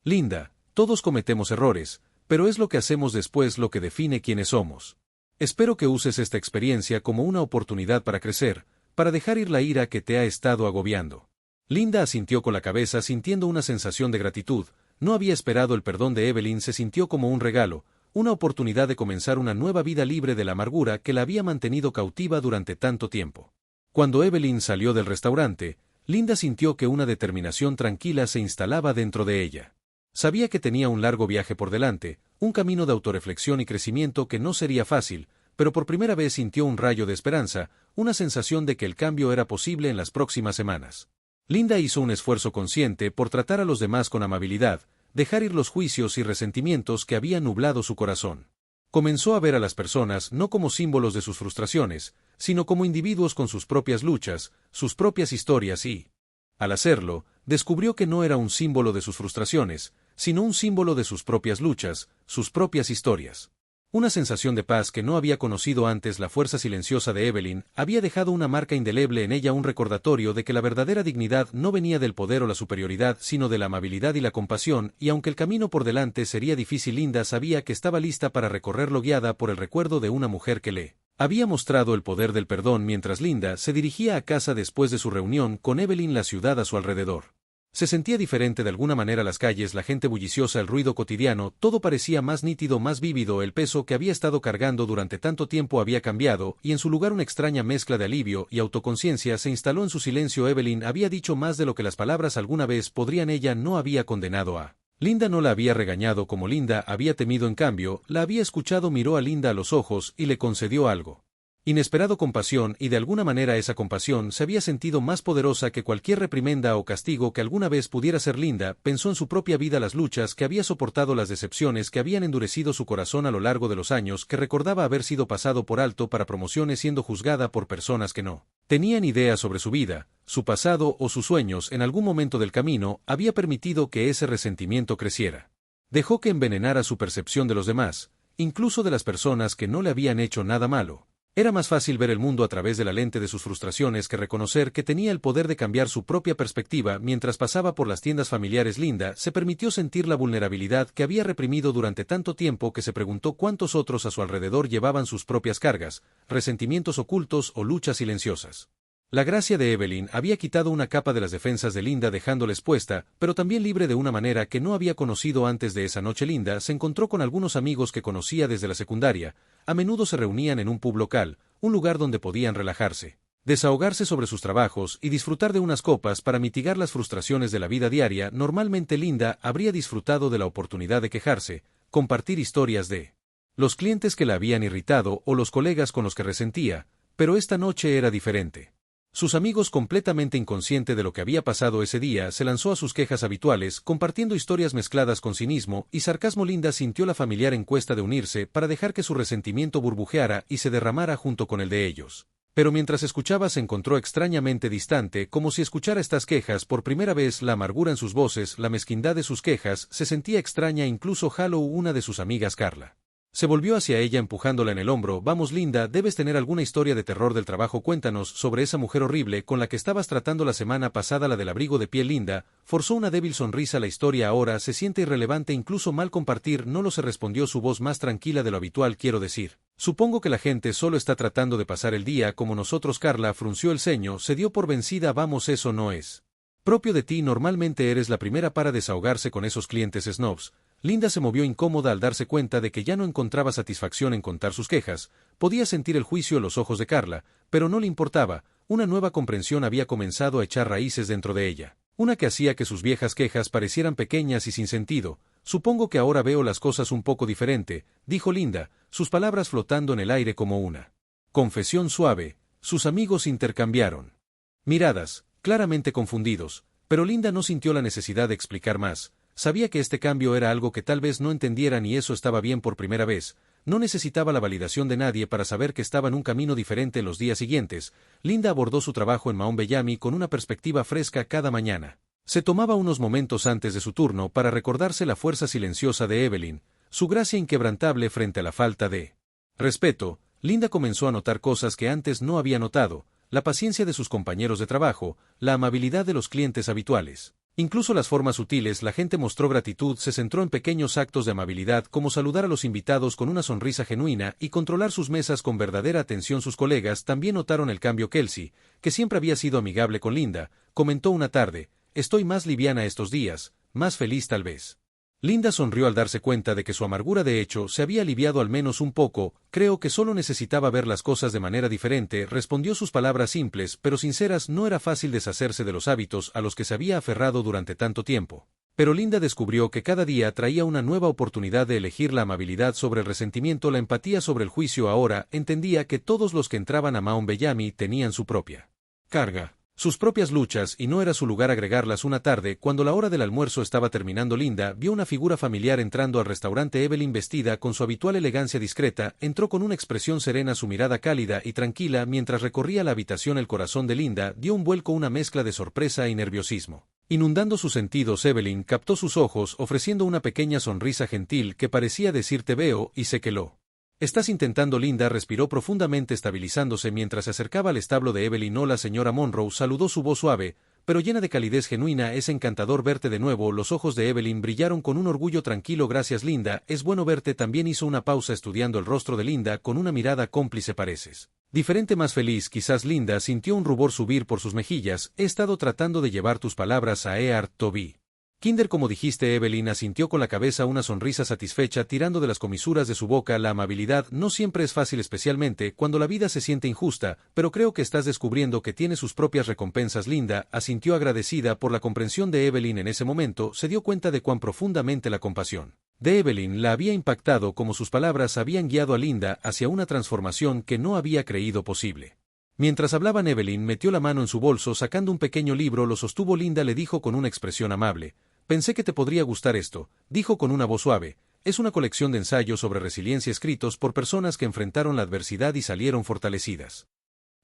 Linda, todos cometemos errores, pero es lo que hacemos después lo que define quiénes somos. Espero que uses esta experiencia como una oportunidad para crecer, para dejar ir la ira que te ha estado agobiando. Linda asintió con la cabeza, sintiendo una sensación de gratitud. No había esperado el perdón de Evelyn, se sintió como un regalo, una oportunidad de comenzar una nueva vida libre de la amargura que la había mantenido cautiva durante tanto tiempo. Cuando Evelyn salió del restaurante, Linda sintió que una determinación tranquila se instalaba dentro de ella. Sabía que tenía un largo viaje por delante, un camino de autorreflexión y crecimiento que no sería fácil, pero por primera vez sintió un rayo de esperanza, una sensación de que el cambio era posible en las próximas semanas. Linda hizo un esfuerzo consciente por tratar a los demás con amabilidad, dejar ir los juicios y resentimientos que habían nublado su corazón. Comenzó a ver a las personas no como símbolos de sus frustraciones, sino como individuos con sus propias luchas, sus propias historias y, al hacerlo, descubrió que no era un símbolo de sus frustraciones, sino un símbolo de sus propias luchas, sus propias historias. Una sensación de paz que no había conocido antes. La fuerza silenciosa de Evelyn había dejado una marca indeleble en ella, un recordatorio de que la verdadera dignidad no venía del poder o la superioridad, sino de la amabilidad y la compasión, y aunque el camino por delante sería difícil, Linda sabía que estaba lista para recorrerlo, guiada por el recuerdo de una mujer que le había mostrado el poder del perdón. Mientras Linda se dirigía a casa después de su reunión con Evelyn, la ciudad a su alrededor se sentía diferente de alguna manera. Las calles, la gente bulliciosa, el ruido cotidiano, todo parecía más nítido, más vívido. El peso que había estado cargando durante tanto tiempo había cambiado, y en su lugar una extraña mezcla de alivio y autoconciencia se instaló en su silencio. Evelyn había dicho más de lo que las palabras alguna vez podrían. Ella no había condenado a Linda, no la había regañado como Linda había temido. En cambio, la había escuchado, miró a Linda a los ojos y le concedió algo inesperado: compasión, y de alguna manera esa compasión se había sentido más poderosa que cualquier reprimenda o castigo que alguna vez pudiera ser. Linda pensó en su propia vida, las luchas que había soportado, las decepciones que habían endurecido su corazón a lo largo de los años, que recordaba haber sido pasado por alto para promociones, siendo juzgada por personas que no Tenían ideas sobre su vida, su pasado o sus sueños en algún momento del camino había permitido que ese resentimiento creciera. Dejó que envenenara su percepción de los demás, incluso de las personas que no le habían hecho nada malo. Era más fácil ver el mundo a través de la lente de sus frustraciones que reconocer que tenía el poder de cambiar su propia perspectiva. Mientras pasaba por las tiendas familiares, Linda se permitió sentir la vulnerabilidad que había reprimido durante tanto tiempo que se preguntó cuántos otros a su alrededor llevaban sus propias cargas, resentimientos ocultos o luchas silenciosas. La gracia de Evelyn había quitado una capa de las defensas de Linda dejándola expuesta, pero también libre de una manera que no había conocido antes de esa noche. Linda se encontró con algunos amigos que conocía desde la secundaria. A menudo se reunían en un pub local, un lugar donde podían relajarse, desahogarse sobre sus trabajos y disfrutar de unas copas para mitigar las frustraciones de la vida diaria. Normalmente Linda habría disfrutado de la oportunidad de quejarse, compartir historias de los clientes que la habían irritado o los colegas con los que resentía, pero esta noche era diferente. Sus amigos, completamente inconsciente de lo que había pasado ese día, se lanzó a sus quejas habituales, compartiendo historias mezcladas con cinismo y sarcasmo. Linda sintió la familiar encuesta de unirse para dejar que su resentimiento burbujeara y se derramara junto con el de ellos. Pero mientras escuchaba se encontró extrañamente distante, como si escuchara estas quejas por primera vez. La amargura en sus voces, la mezquindad de sus quejas, se sentía extraña. Incluso Halo, una de sus amigas, Carla, se volvió hacia ella empujándola en el hombro. Vamos, Linda, debes tener alguna historia de terror del trabajo. Cuéntanos sobre esa mujer horrible con la que estabas tratando la semana pasada, la del abrigo de piel. Linda forzó una débil sonrisa. La historia ahora se siente irrelevante, incluso mal compartir. No lo sé, respondió su voz más tranquila de lo habitual. Quiero decir, supongo que la gente solo está tratando de pasar el día como nosotros. Carla frunció el ceño, se dio por vencida. Vamos, eso no es propio de ti. Normalmente eres la primera para desahogarse con esos clientes snobs. Linda se movió incómoda al darse cuenta de que ya no encontraba satisfacción en contar sus quejas. Podía sentir el juicio en los ojos de Carla, pero no le importaba. Una nueva comprensión había comenzado a echar raíces dentro de ella, una que hacía que sus viejas quejas parecieran pequeñas y sin sentido. Supongo que ahora veo las cosas un poco diferente, dijo Linda, sus palabras flotando en el aire como una confesión suave. Sus amigos intercambiaron miradas, claramente confundidos, pero Linda no sintió la necesidad de explicar más. Sabía que este cambio era algo que tal vez no entendieran y eso estaba bien. Por primera vez, no necesitaba la validación de nadie para saber que estaba en un camino diferente. En los días siguientes, Linda abordó su trabajo en Mount Bellamy con una perspectiva fresca. Cada mañana se tomaba unos momentos antes de su turno para recordarse la fuerza silenciosa de Evelyn, su gracia inquebrantable frente a la falta de respeto. Linda comenzó a notar cosas que antes no había notado: la paciencia de sus compañeros de trabajo, la amabilidad de los clientes habituales. Incluso las formas sutiles. La gente mostró gratitud, se centró en pequeños actos de amabilidad como saludar a los invitados con una sonrisa genuina y controlar sus mesas con verdadera atención. Sus colegas también notaron el cambio. Kelsey, que siempre había sido amigable con Linda, comentó una tarde: estoy más liviana estos días, más feliz tal vez. Linda sonrió al darse cuenta de que su amargura de hecho se había aliviado al menos un poco. Creo que solo necesitaba ver las cosas de manera diferente, respondió. Sus palabras simples pero sinceras. No era fácil deshacerse de los hábitos a los que se había aferrado durante tanto tiempo. Pero Linda descubrió que cada día traía una nueva oportunidad de elegir la amabilidad sobre el resentimiento, la empatía sobre el juicio. Ahora entendía que todos los que entraban a Mount Bellamy tenían su propia carga, sus propias luchas, y no era su lugar agregarlas. Una tarde, cuando la hora del almuerzo estaba terminando, Linda vio una figura familiar entrando al restaurante. Evelyn, vestida con su habitual elegancia discreta, entró con una expresión serena, su mirada cálida y tranquila. Mientras recorría la habitación, el corazón de Linda dio un vuelco, una mezcla de sorpresa y nerviosismo inundando sus sentidos. Evelyn captó sus ojos, ofreciendo una pequeña sonrisa gentil que parecía decir: te veo y sé que lo estás intentando. Linda respiró profundamente, estabilizándose mientras se acercaba al establo de Evelyn. Hola, señora Monroe, saludó, su voz suave, pero llena de calidez genuina. Es encantador verte de nuevo. Los ojos de Evelyn brillaron con un orgullo tranquilo. Gracias, Linda, es bueno verte también. Hizo una pausa estudiando el rostro de Linda con una mirada cómplice. Pareces diferente, más feliz. Quizás. Linda sintió un rubor subir por sus mejillas. He estado tratando de llevar tus palabras a Earth Toby Kinder, como dijiste. Evelyn asintió con la cabeza, una sonrisa satisfecha tirando de las comisuras de su boca. La amabilidad no siempre es fácil, especialmente cuando la vida se siente injusta, pero creo que estás descubriendo que tiene sus propias recompensas. Linda asintió agradecida por la comprensión de Evelyn. En ese momento se dio cuenta de cuán profundamente la compasión de Evelyn la había impactado, como sus palabras habían guiado a Linda hacia una transformación que no había creído posible. Mientras hablaban, Evelyn metió la mano en su bolso sacando un pequeño libro. Lo sostuvo. Linda le dijo con una expresión amable: pensé que te podría gustar esto, dijo con una voz suave. Es una colección de ensayos sobre resiliencia escritos por personas que enfrentaron la adversidad y salieron fortalecidas.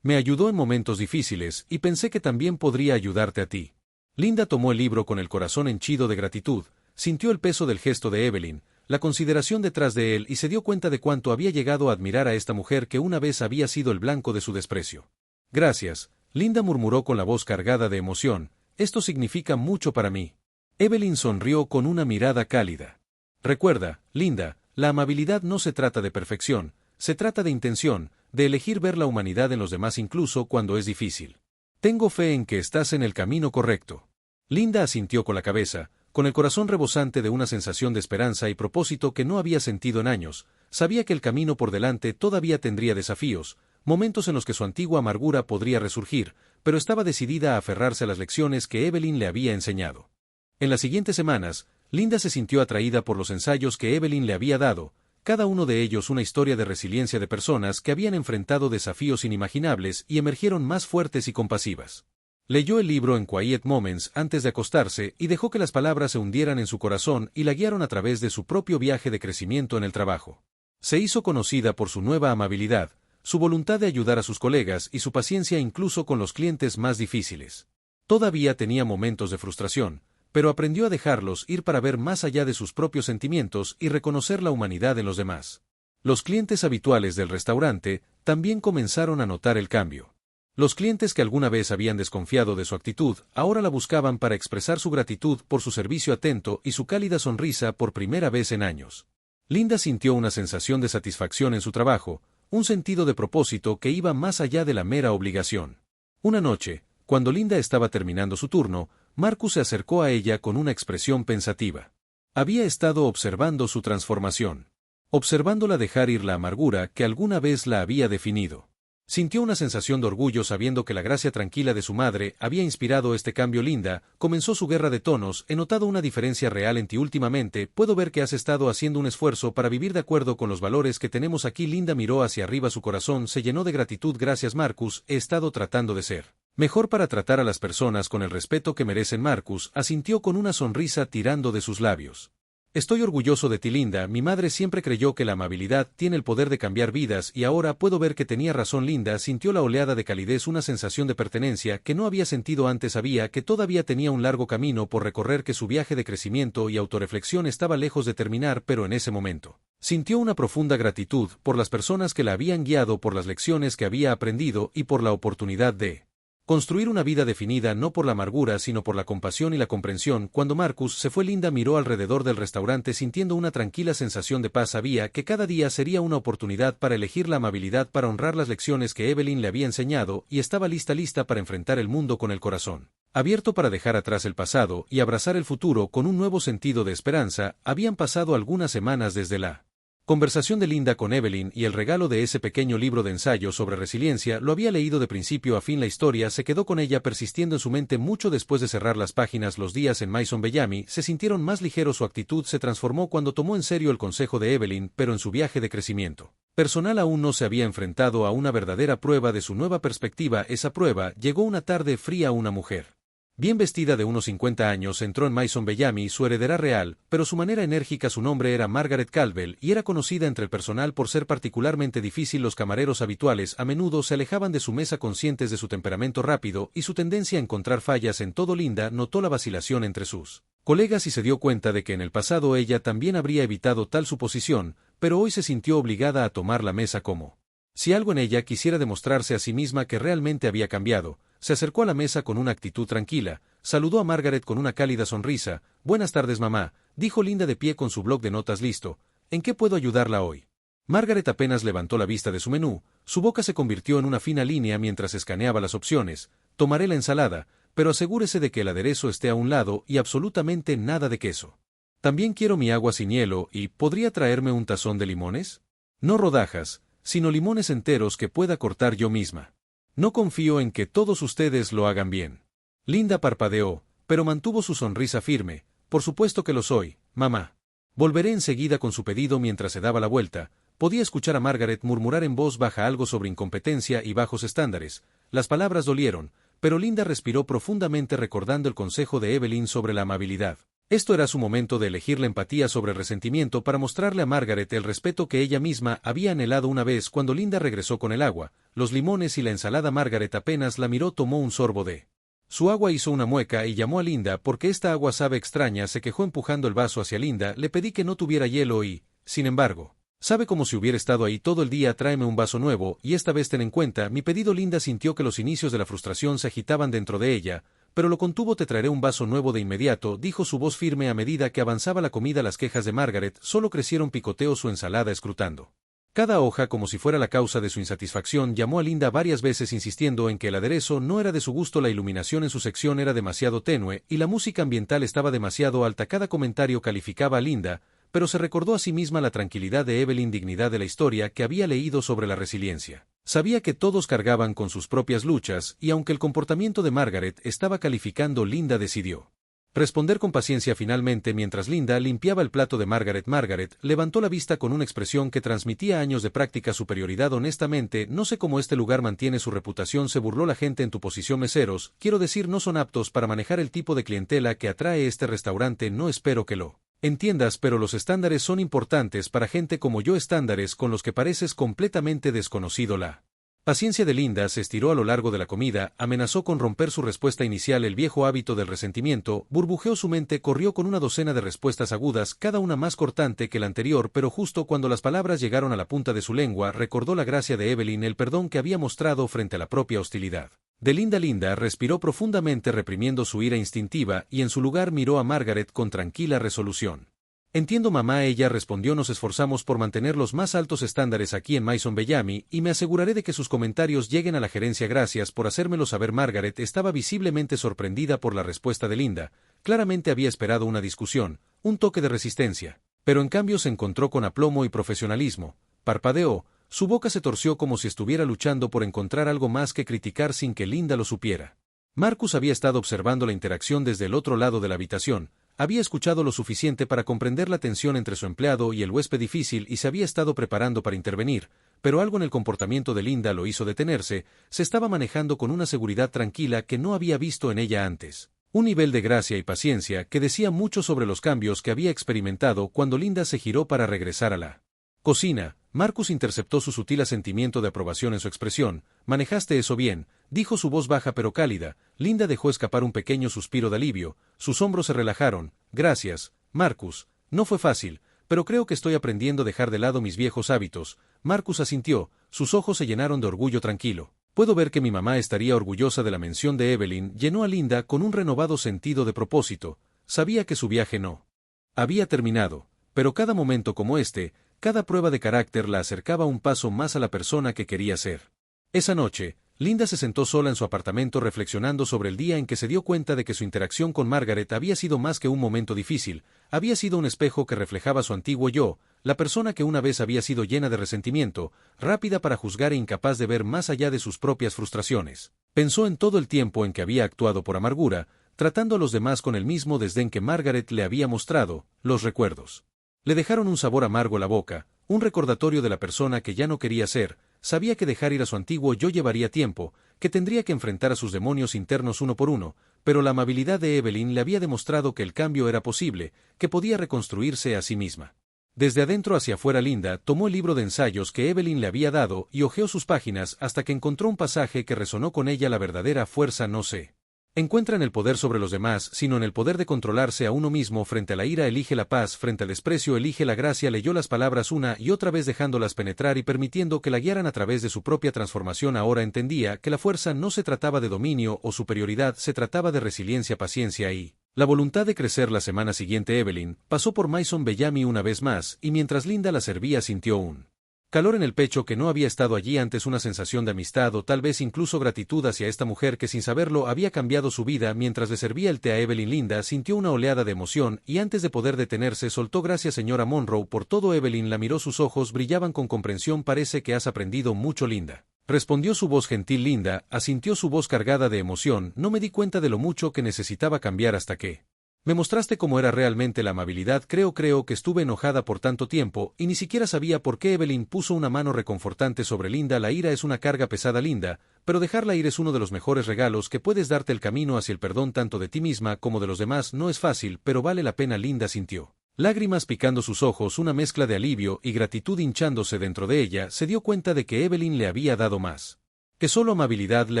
Me ayudó en momentos difíciles y pensé que también podría ayudarte a ti. Linda tomó el libro con el corazón henchido de gratitud, sintió el peso del gesto de Evelyn, la consideración detrás de él y se dio cuenta de cuánto había llegado a admirar a esta mujer que una vez había sido el blanco de su desprecio. Gracias, Linda murmuró con la voz cargada de emoción, esto significa mucho para mí. Evelyn sonrió con una mirada cálida. Recuerda, Linda, la amabilidad no se trata de perfección, se trata de intención, de elegir ver la humanidad en los demás incluso cuando es difícil. Tengo fe en que estás en el camino correcto. Linda asintió con la cabeza, con el corazón rebosante de una sensación de esperanza y propósito que no había sentido en años. Sabía que el camino por delante todavía tendría desafíos, momentos en los que su antigua amargura podría resurgir, pero estaba decidida a aferrarse a las lecciones que Evelyn le había enseñado. En las siguientes semanas, Linda se sintió atraída por los ensayos que Evelyn le había dado, cada uno de ellos una historia de resiliencia de personas que habían enfrentado desafíos inimaginables y emergieron más fuertes y compasivas. Leyó el libro en Quiet Moments antes de acostarse y dejó que las palabras se hundieran en su corazón y la guiaron a través de su propio viaje de crecimiento en el trabajo. Se hizo conocida por su nueva amabilidad, su voluntad de ayudar a sus colegas y su paciencia incluso con los clientes más difíciles. Todavía tenía momentos de frustración, pero aprendió a dejarlos ir para ver más allá de sus propios sentimientos y reconocer la humanidad en los demás. Los clientes habituales del restaurante también comenzaron a notar el cambio. Los clientes que alguna vez habían desconfiado de su actitud, ahora la buscaban para expresar su gratitud por su servicio atento y su cálida sonrisa por primera vez en años. Linda sintió una sensación de satisfacción en su trabajo, un sentido de propósito que iba más allá de la mera obligación. Una noche, cuando Linda estaba terminando su turno, Marcus se acercó a ella con una expresión pensativa. Había estado observando su transformación, observándola dejar ir la amargura que alguna vez la había definido. Sintió una sensación de orgullo sabiendo que la gracia tranquila de su madre había inspirado este cambio. Linda, comenzó su guerra de tonos, he notado una diferencia real en ti últimamente, puedo ver que has estado haciendo un esfuerzo para vivir de acuerdo con los valores que tenemos aquí. Linda miró hacia arriba, su corazón se llenó de gratitud. Gracias Marcus, he estado tratando de ser mejor para tratar a las personas con el respeto que merecen. Marcus asintió con una sonrisa tirando de sus labios. Estoy orgulloso de ti Linda, mi madre siempre creyó que la amabilidad tiene el poder de cambiar vidas y ahora puedo ver que tenía razón. Linda sintió la oleada de calidez, una sensación de pertenencia que no había sentido antes. Sabía que todavía tenía un largo camino por recorrer, que su viaje de crecimiento y autorreflexión estaba lejos de terminar, pero en ese momento sintió una profunda gratitud por las personas que la habían guiado, por las lecciones que había aprendido y por la oportunidad de construir una vida definida no por la amargura sino por la compasión y la comprensión. Cuando Marcus se fue, Linda miró alrededor del restaurante sintiendo una tranquila sensación de paz. Sabía que cada día sería una oportunidad para elegir la amabilidad, para honrar las lecciones que Evelyn le había enseñado, y estaba lista para enfrentar el mundo con el corazón abierto, para dejar atrás el pasado y abrazar el futuro con un nuevo sentido de esperanza. Habían pasado algunas semanas desde la conversación de Linda con Evelyn y el regalo de ese pequeño libro de ensayos sobre resiliencia. Lo había leído de principio a fin, la historia se quedó con ella persistiendo en su mente mucho después de cerrar las páginas. Los días en Maison Bellamy se sintieron más ligeros, su actitud se transformó cuando tomó en serio el consejo de Evelyn, pero en su viaje de crecimiento personal aún no se había enfrentado a una verdadera prueba de su nueva perspectiva. Esa prueba llegó una tarde fría. Una mujer bien vestida de unos 50 años entró en Maison Bellamy, su heredera real, pero su manera enérgica. Su nombre era Margaret Caldwell y era conocida entre el personal por ser particularmente difícil. Los camareros habituales a menudo se alejaban de su mesa, conscientes de su temperamento rápido y su tendencia a encontrar fallas en todo. Linda notó la vacilación entre sus colegas y se dio cuenta de que en el pasado ella también habría evitado tal suposición, pero hoy se sintió obligada a tomar la mesa como si algo en ella quisiera demostrarse a sí misma que realmente había cambiado. Se acercó a la mesa con una actitud tranquila, saludó a Margaret con una cálida sonrisa. Buenas tardes mamá, dijo Linda de pie con su bloc de notas listo. ¿En qué puedo ayudarla hoy? Margaret apenas levantó la vista de su menú, su boca se convirtió en una fina línea mientras escaneaba las opciones. Tomaré la ensalada, pero asegúrese de que el aderezo esté a un lado y absolutamente nada de queso. También quiero mi agua sin hielo y ¿podría traerme un tazón de limones? No rodajas, sino limones enteros que pueda cortar yo misma. No confío en que todos ustedes lo hagan bien. Linda parpadeó, pero mantuvo su sonrisa firme. Por supuesto que lo soy, mamá. Volveré enseguida con su pedido. Mientras se daba la vuelta, podía escuchar a Margaret murmurar en voz baja algo sobre incompetencia y bajos estándares. Las palabras dolieron, pero Linda respiró profundamente recordando el consejo de Evelyn sobre la amabilidad. Esto era su momento de elegir la empatía sobre el resentimiento para mostrarle a Margaret el respeto que ella misma había anhelado una vez cuando Linda regresó con el agua, los limones y la ensalada. Margaret apenas la miró, tomó un sorbo de su agua, hizo una mueca y llamó a Linda. «Porque esta agua sabe extraña», se quejó empujando el vaso hacia Linda. «Le pedí que no tuviera hielo y, sin embargo, sabe como si hubiera estado ahí todo el día. Tráeme un vaso nuevo, y esta vez ten en cuenta mi pedido». Linda sintió que los inicios de la frustración se agitaban dentro de ella, pero lo contuvo. «Te traeré un vaso nuevo de inmediato», dijo su voz firme. A medida que avanzaba la comida, las quejas de Margaret solo crecieron. Picoteó su ensalada escrutando cada hoja como si fuera la causa de su insatisfacción. Llamó a Linda varias veces insistiendo en que el aderezo no era de su gusto, la iluminación en su sección era demasiado tenue y la música ambiental estaba demasiado alta. Cada comentario calificaba a Linda, pero se recordó a sí misma la tranquilidad de Evelyn, dignidad de la historia que había leído sobre la resiliencia. Sabía que todos cargaban con sus propias luchas, y aunque el comportamiento de Margaret estaba calificando, Linda decidió responder con paciencia. Finalmente, mientras Linda limpiaba el plato de Margaret levantó la vista con una expresión que transmitía años de práctica superioridad. «Honestamente, no sé cómo este lugar mantiene su reputación», se burló la gente en tu posición. «Meseros, quiero decir, no son aptos para manejar el tipo de clientela que atrae este restaurante». «No espero que lo entiendas, pero los estándares son importantes para gente como yo, estándares con los que pareces completamente desconocido». La paciencia de Linda se estiró a lo largo de la comida, amenazó con romper su respuesta inicial. El viejo hábito del resentimiento burbujeó su mente, corrió con una docena de respuestas agudas, cada una más cortante que la anterior, pero justo cuando las palabras llegaron a la punta de su lengua, recordó la gracia de Evelyn, el perdón que había mostrado frente a la propia hostilidad de Linda. Linda respiró profundamente, reprimiendo su ira instintiva, y en su lugar miró a Margaret con tranquila resolución. «Entiendo, mamá», ella respondió. «Nos esforzamos por mantener los más altos estándares aquí en Maison Bellamy, y me aseguraré de que sus comentarios lleguen a la gerencia». «Gracias por hacérmelo saber». Margaret estaba visiblemente sorprendida por la respuesta de Linda. Claramente había esperado una discusión, un toque de resistencia, pero en cambio se encontró con aplomo y profesionalismo. Parpadeó, su boca se torció como si estuviera luchando por encontrar algo más que criticar sin que Linda lo supiera. Marcus había estado observando la interacción desde el otro lado de la habitación. Había escuchado lo suficiente para comprender la tensión entre su empleado y el huésped difícil y se había estado preparando para intervenir, pero algo en el comportamiento de Linda lo hizo detenerse. Se estaba manejando con una seguridad tranquila que no había visto en ella antes. Un nivel de gracia y paciencia que decía mucho sobre los cambios que había experimentado. Cuando Linda se giró para regresar a la cocina, Marcus interceptó su sutil asentimiento de aprobación en su expresión. «Manejaste eso bien», dijo su voz baja pero cálida. Linda dejó escapar un pequeño suspiro de alivio, sus hombros se relajaron. «Gracias, Marcus. No fue fácil, pero creo que estoy aprendiendo a dejar de lado mis viejos hábitos». Marcus asintió, sus ojos se llenaron de orgullo tranquilo. «Puedo ver que mi mamá estaría orgullosa de la mención de Evelyn». Llenó a Linda con un renovado sentido de propósito. Sabía que su viaje no había terminado, pero cada momento como este, cada prueba de carácter la acercaba un paso más a la persona que quería ser. Esa noche, Linda se sentó sola en su apartamento reflexionando sobre el día en que se dio cuenta de que su interacción con Margaret había sido más que un momento difícil, había sido un espejo que reflejaba su antiguo yo, la persona que una vez había sido llena de resentimiento, rápida para juzgar e incapaz de ver más allá de sus propias frustraciones. Pensó en todo el tiempo en que había actuado por amargura, tratando a los demás con el mismo desdén que Margaret le había mostrado. Los recuerdos le dejaron un sabor amargo en la boca, un recordatorio de la persona que ya no quería ser. Sabía que dejar ir a su antiguo yo llevaría tiempo, que tendría que enfrentar a sus demonios internos uno por uno, pero la amabilidad de Evelyn le había demostrado que el cambio era posible, que podía reconstruirse a sí misma. Desde adentro hacia afuera, Linda tomó el libro de ensayos que Evelyn le había dado y hojeó sus páginas hasta que encontró un pasaje que resonó con ella. La verdadera fuerza no se encuentra en el poder sobre los demás, sino en el poder de controlarse a uno mismo. Frente a la ira elige la paz, frente al desprecio elige la gracia. Leyó las palabras una y otra vez dejándolas penetrar y permitiendo que la guiaran a través de su propia transformación. Ahora entendía que la fuerza no se trataba de dominio o superioridad, se trataba de resiliencia, paciencia y la voluntad de crecer. La semana siguiente Evelyn pasó por Maison Bellamy una vez más, y mientras Linda la servía sintió un calor en el pecho que no había estado allí antes, una sensación de amistad o tal vez incluso gratitud hacia esta mujer que sin saberlo había cambiado su vida. Mientras le servía el té a Evelyn, Linda sintió una oleada de emoción y antes de poder detenerse soltó: «Gracias, señora Monroe, por todo». Evelyn la miró, sus ojos brillaban con comprensión. «Parece que has aprendido mucho, Linda», respondió su voz gentil. Linda asintió, su voz cargada de emoción. «No me di cuenta de lo mucho que necesitaba cambiar hasta que Me mostraste cómo era realmente la amabilidad. Creo que estuve enojada por tanto tiempo, y ni siquiera sabía por qué Evelyn puso una mano reconfortante sobre Linda. La ira es una carga pesada, Linda, pero dejarla ir es uno de los mejores regalos que puedes darte. El camino hacia el perdón tanto de ti misma como de los demás no es fácil, pero vale la pena. Linda sintió lágrimas picando sus ojos, una mezcla de alivio y gratitud hinchándose dentro de ella. Se dio cuenta de que Evelyn le había dado más que solo amabilidad, le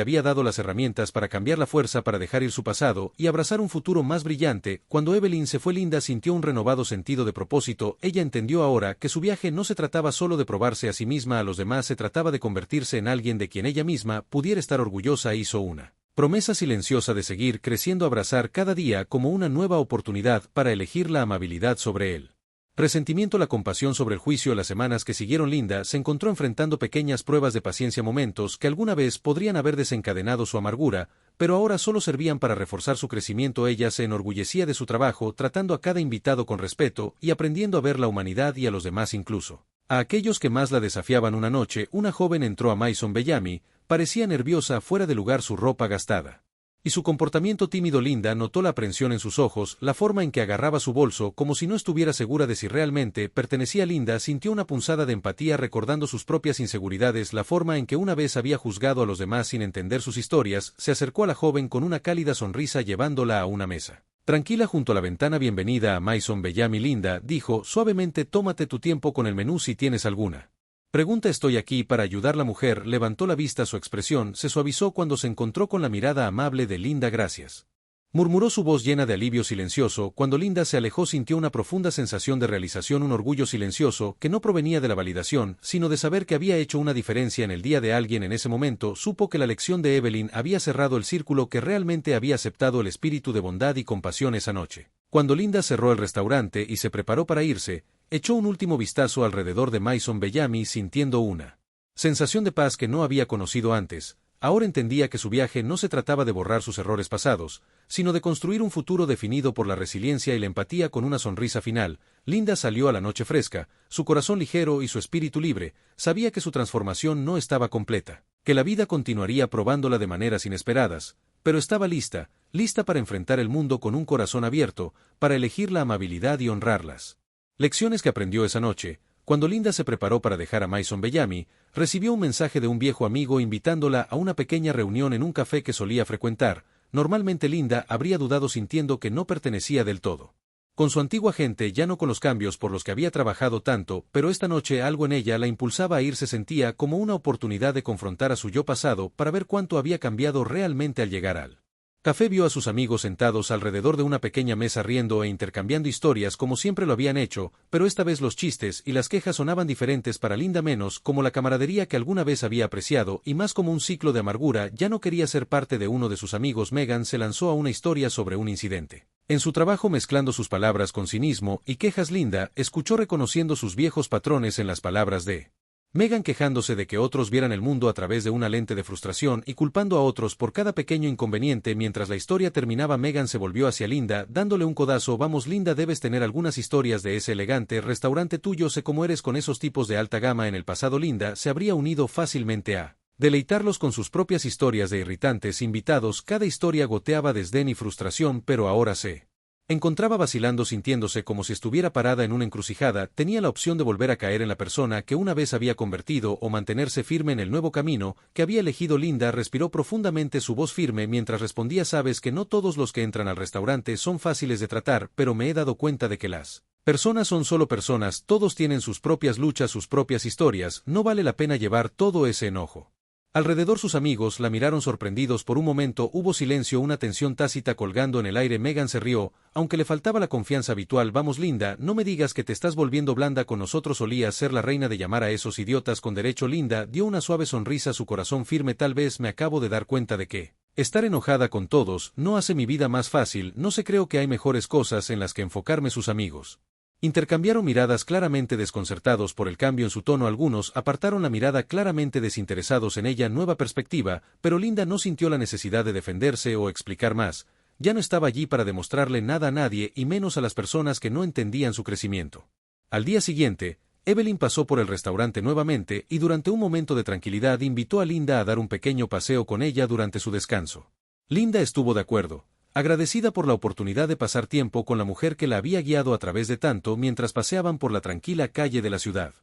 había dado las herramientas para cambiar, la fuerza para dejar ir su pasado y abrazar un futuro más brillante. Cuando Evelyn se fue, Linda sintió un renovado sentido de propósito. Ella entendió ahora que su viaje no se trataba solo de probarse a sí misma a los demás, se trataba de convertirse en alguien de quien ella misma pudiera estar orgullosa. Hizo una promesa silenciosa de seguir creciendo, abrazar cada día como una nueva oportunidad para elegir la amabilidad sobre él. Resentimiento, la compasión sobre el juicio. Las semanas que siguieron, Linda se encontró enfrentando pequeñas pruebas de paciencia, momentos que alguna vez podrían haber desencadenado su amargura, pero ahora solo servían para reforzar su crecimiento. Ella se enorgullecía de su trabajo, tratando a cada invitado con respeto y aprendiendo a ver la humanidad y a los demás, incluso a aquellos que más la desafiaban. Una noche, una joven entró a Maison Bellamy, parecía nerviosa, fuera de lugar, su ropa gastada y su comportamiento tímido. Linda notó la aprensión en sus ojos, la forma en que agarraba su bolso, como si no estuviera segura de si realmente pertenecía. Linda sintió una punzada de empatía recordando sus propias inseguridades, la forma en que una vez había juzgado a los demás sin entender sus historias. Se acercó a la joven con una cálida sonrisa, llevándola a una mesa tranquila junto a la ventana. Bienvenida a Maison Bellamy, Linda dijo suavemente. Tómate tu tiempo con el menú si tienes alguna pregunta. Estoy aquí para ayudar. La mujer levantó la vista, su expresión se suavizó cuando se encontró con la mirada amable de Linda. Gracias, murmuró su voz llena de alivio silencioso. Cuando Linda se alejó, sintió una profunda sensación de realización, un orgullo silencioso que no provenía de la validación, sino de saber que había hecho una diferencia en el día de alguien. En ese momento supo que la lección de Evelyn había cerrado el círculo, que realmente había aceptado el espíritu de bondad y compasión esa noche. Cuando Linda cerró el restaurante y se preparó para irse, echó un último vistazo alrededor de Maison Bellamy, sintiendo una sensación de paz que no había conocido antes. Ahora entendía que su viaje no se trataba de borrar sus errores pasados, sino de construir un futuro definido por la resiliencia y la empatía. Con una sonrisa final, Linda salió a la noche fresca, su corazón ligero y su espíritu libre. Sabía que su transformación no estaba completa, que la vida continuaría probándola de maneras inesperadas, pero estaba lista para enfrentar el mundo con un corazón abierto, para elegir la amabilidad y honrarlas lecciones que aprendió esa noche. Cuando Linda se preparó para dejar a Maison Bellamy, recibió un mensaje de un viejo amigo invitándola a una pequeña reunión en un café que solía frecuentar. Normalmente Linda habría dudado, sintiendo que no pertenecía del todo con su antigua gente, ya no con los cambios por los que había trabajado tanto, pero esta noche algo en ella la impulsaba a ir. Se sentía como una oportunidad de confrontar a su yo pasado para ver cuánto había cambiado realmente. Al llegar al café, vio a sus amigos sentados alrededor de una pequeña mesa, riendo e intercambiando historias como siempre lo habían hecho, pero esta vez los chistes y las quejas sonaban diferentes para Linda, menos como la camaradería que alguna vez había apreciado y más como un ciclo de amargura. Ya no quería ser parte de uno de sus amigos. Megan se lanzó a una historia sobre un incidente en su trabajo, mezclando sus palabras con cinismo y quejas. Linda escuchó, reconociendo sus viejos patrones en las palabras de Megan, quejándose de que otros vieran el mundo a través de una lente de frustración y culpando a otros por cada pequeño inconveniente. Mientras la historia terminaba, Megan se volvió hacia Linda, dándole un codazo. Vamos, Linda, debes tener algunas historias de ese elegante restaurante tuyo. Sé cómo eres con esos tipos de alta gama. En el pasado, Linda se habría unido fácilmente a deleitarlos con sus propias historias de irritantes invitados. Cada historia goteaba desdén y frustración, pero ahora se encontraba vacilando, sintiéndose como si estuviera parada en una encrucijada. Tenía la opción de volver a caer en la persona que una vez había convertido o mantenerse firme en el nuevo camino que había elegido. Linda respiró profundamente, su voz firme mientras respondía: sabes que no todos los que entran al restaurante son fáciles de tratar, pero me he dado cuenta de que las personas son solo personas, todos tienen sus propias luchas, sus propias historias. No vale la pena llevar todo ese enojo alrededor. Sus amigos la miraron sorprendidos. Por un momento hubo silencio, una tensión tácita colgando en el aire. Megan se rió, aunque le faltaba la confianza habitual. Vamos, Linda, no me digas que te estás volviendo blanda con nosotros. Solías ser la reina de llamar a esos idiotas con derecho. Linda dio una suave sonrisa, su corazón firme. Tal vez me acabo de dar cuenta de que estar enojada con todos no hace mi vida más fácil. No sé, creo que hay mejores cosas en las que enfocarme. Sus amigos intercambiaron miradas, claramente desconcertados por el cambio en su tono. Algunos apartaron la mirada, claramente desinteresados en ella. Nueva perspectiva, pero Linda no sintió la necesidad de defenderse o explicar más. Ya no estaba allí para demostrarle nada a nadie, y menos a las personas que no entendían su crecimiento. Al día siguiente, Evelyn pasó por el restaurante nuevamente y durante un momento de tranquilidad invitó a Linda a dar un pequeño paseo con ella durante su descanso. Linda estuvo de acuerdo. agradecida por la oportunidad de pasar tiempo con la mujer que la había guiado a través de tanto mientras paseaban por la tranquila calle de la ciudad.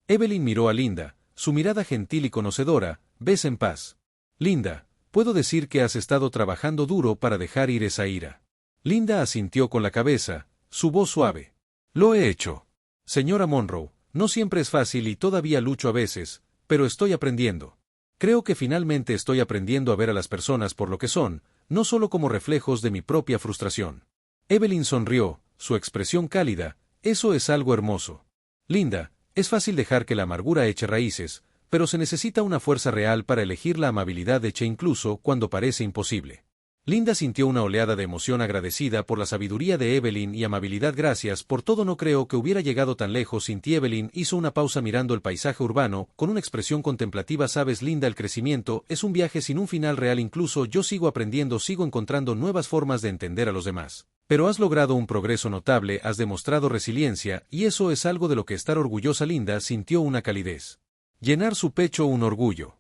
Evelyn miró a Linda, su mirada gentil y conocedora. «Ves en paz. Linda, puedo decir que has estado trabajando duro para dejar ir esa ira». Linda asintió con la cabeza, su voz suave. «Lo he hecho. Señora Monroe, no siempre es fácil y todavía lucho a veces, pero estoy aprendiendo. Creo que finalmente estoy aprendiendo a ver a las personas por lo que son, no solo como reflejos de mi propia frustración». Evelyn sonrió, su expresión cálida. «Eso es algo hermoso. Linda, es fácil dejar que la amargura eche raíces, pero se necesita una fuerza real para elegir la amabilidad hecha incluso cuando parece imposible». Linda sintió una oleada de emoción agradecida por la sabiduría de Evelyn y amabilidad. «Gracias por todo, no creo que hubiera llegado tan lejos sin ti». Evelyn hizo una pausa mirando el paisaje urbano, con una expresión contemplativa. «Sabes, Linda, el crecimiento es un viaje sin un final real. Incluso yo sigo aprendiendo, sigo encontrando nuevas formas de entender a los demás. Pero has logrado un progreso notable, has demostrado resiliencia, y eso es algo de lo que estar orgullosa». Linda sintió una calidez llenar su pecho, un orgullo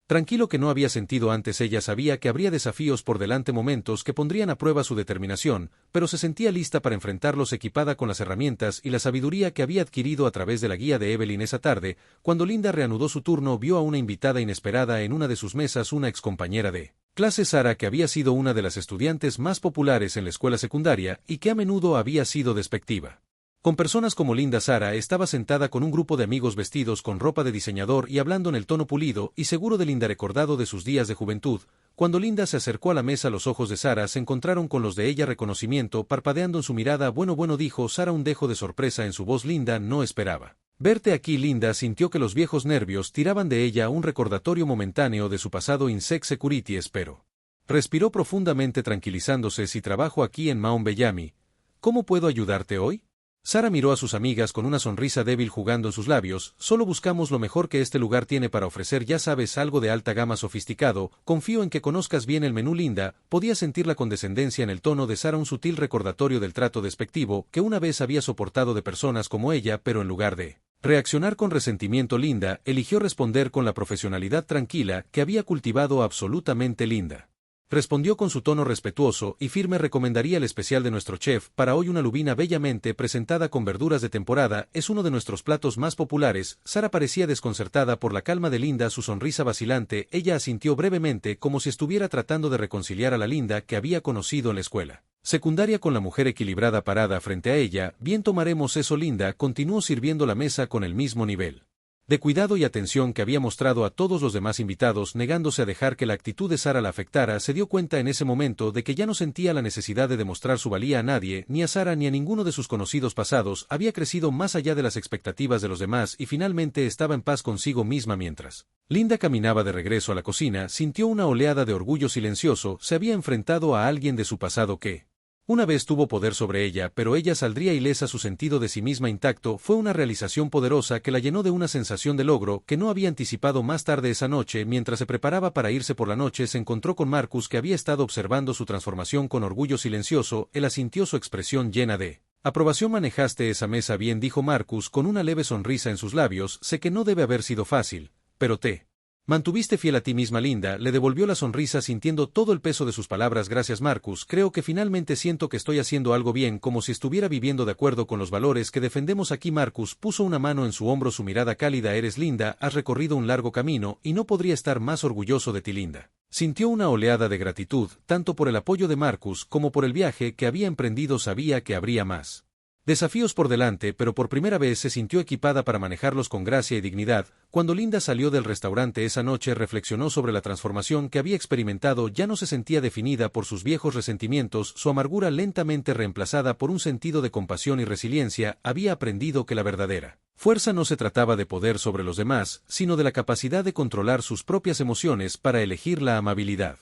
tranquilo que no había sentido antes. Ella sabía que habría desafíos por delante, momentos que pondrían a prueba su determinación, pero se sentía lista para enfrentarlos, equipada con las herramientas y la sabiduría que había adquirido a través de la guía de Evelyn. Esa tarde, cuando Linda reanudó su turno, vio a una invitada inesperada en una de sus mesas, una excompañera de clase, Sara, que había sido una de las estudiantes más populares en la escuela secundaria y que a menudo había sido despectiva. Con personas como Linda, Sara estaba sentada con un grupo de amigos vestidos con ropa de diseñador y hablando en el tono pulido y seguro de Linda, recordado de sus días de juventud. Cuando Linda se acercó a la mesa, los ojos de Sara se encontraron con los de ella, reconocimiento parpadeando en su mirada. Bueno, dijo Sara, un dejo de sorpresa en su voz. «Linda, no esperaba verte aquí». Linda sintió que los viejos nervios tiraban de ella, un recordatorio momentáneo de su pasado en Sex Security. «Espero». Respiró profundamente, tranquilizándose. «Si trabajo aquí en Mount Bellamy, ¿cómo puedo ayudarte hoy?». Sara miró a sus amigas con una sonrisa débil jugando en sus labios. «Solo buscamos lo mejor que este lugar tiene para ofrecer, ya sabes, algo de alta gama, sofisticado. Confío en que conozcas bien el menú». Linda podía sentir la condescendencia en el tono de Sara, un sutil recordatorio del trato despectivo que una vez había soportado de personas como ella, pero en lugar de reaccionar con resentimiento, Linda eligió responder con la profesionalidad tranquila que había cultivado absolutamente. «Linda», respondió con su tono respetuoso y firme, «recomendaría el especial de nuestro chef para hoy, una lubina bellamente presentada con verduras de temporada. Es uno de nuestros platos más populares». Sara parecía desconcertada por la calma de Linda, su sonrisa vacilante. Ella asintió brevemente, como si estuviera tratando de reconciliar a la Linda que había conocido en la escuela secundaria con la mujer equilibrada parada frente a ella. «Bien, tomaremos eso». Linda continuó sirviendo la mesa con el mismo nivel de cuidado y atención que había mostrado a todos los demás invitados, negándose a dejar que la actitud de Sara la afectara. Se dio cuenta en ese momento de que ya no sentía la necesidad de demostrar su valía a nadie, ni a Sara ni a ninguno de sus conocidos pasados. Había crecido más allá de las expectativas de los demás y finalmente estaba en paz consigo misma. Mientras Linda caminaba de regreso a la cocina, sintió una oleada de orgullo silencioso. Se había enfrentado a alguien de su pasado que una vez tuvo poder sobre ella, pero ella saldría ilesa, su sentido de sí misma intacto. Fue una realización poderosa que la llenó de una sensación de logro que no había anticipado. Más tarde esa noche, mientras se preparaba para irse por la noche, se encontró con Marcus, que había estado observando su transformación con orgullo silencioso. Él asintió, su expresión llena de aprobación. «Manejaste esa mesa bien», dijo Marcus con una leve sonrisa en sus labios. «Sé que no debe haber sido fácil, pero te mantuviste fiel a ti misma». Linda le devolvió la sonrisa sintiendo todo el peso de sus palabras. «Gracias, Marcus. Creo que finalmente siento que estoy haciendo algo bien, como si estuviera viviendo de acuerdo con los valores que defendemos aquí». Marcus puso una mano en su hombro, su mirada cálida. «Eres Linda, has recorrido un largo camino y no podría estar más orgulloso de ti». Linda sintió una oleada de gratitud, tanto por el apoyo de Marcus como por el viaje que había emprendido. Sabía que habría más desafíos por delante, pero por primera vez se sintió equipada para manejarlos con gracia y dignidad. Cuando Linda salió del restaurante esa noche, reflexionó sobre la transformación que había experimentado. Ya no se sentía definida por sus viejos resentimientos, su amargura lentamente reemplazada por un sentido de compasión y resiliencia. Había aprendido que la verdadera fuerza no se trataba de poder sobre los demás, sino de la capacidad de controlar sus propias emociones para elegir la amabilidad.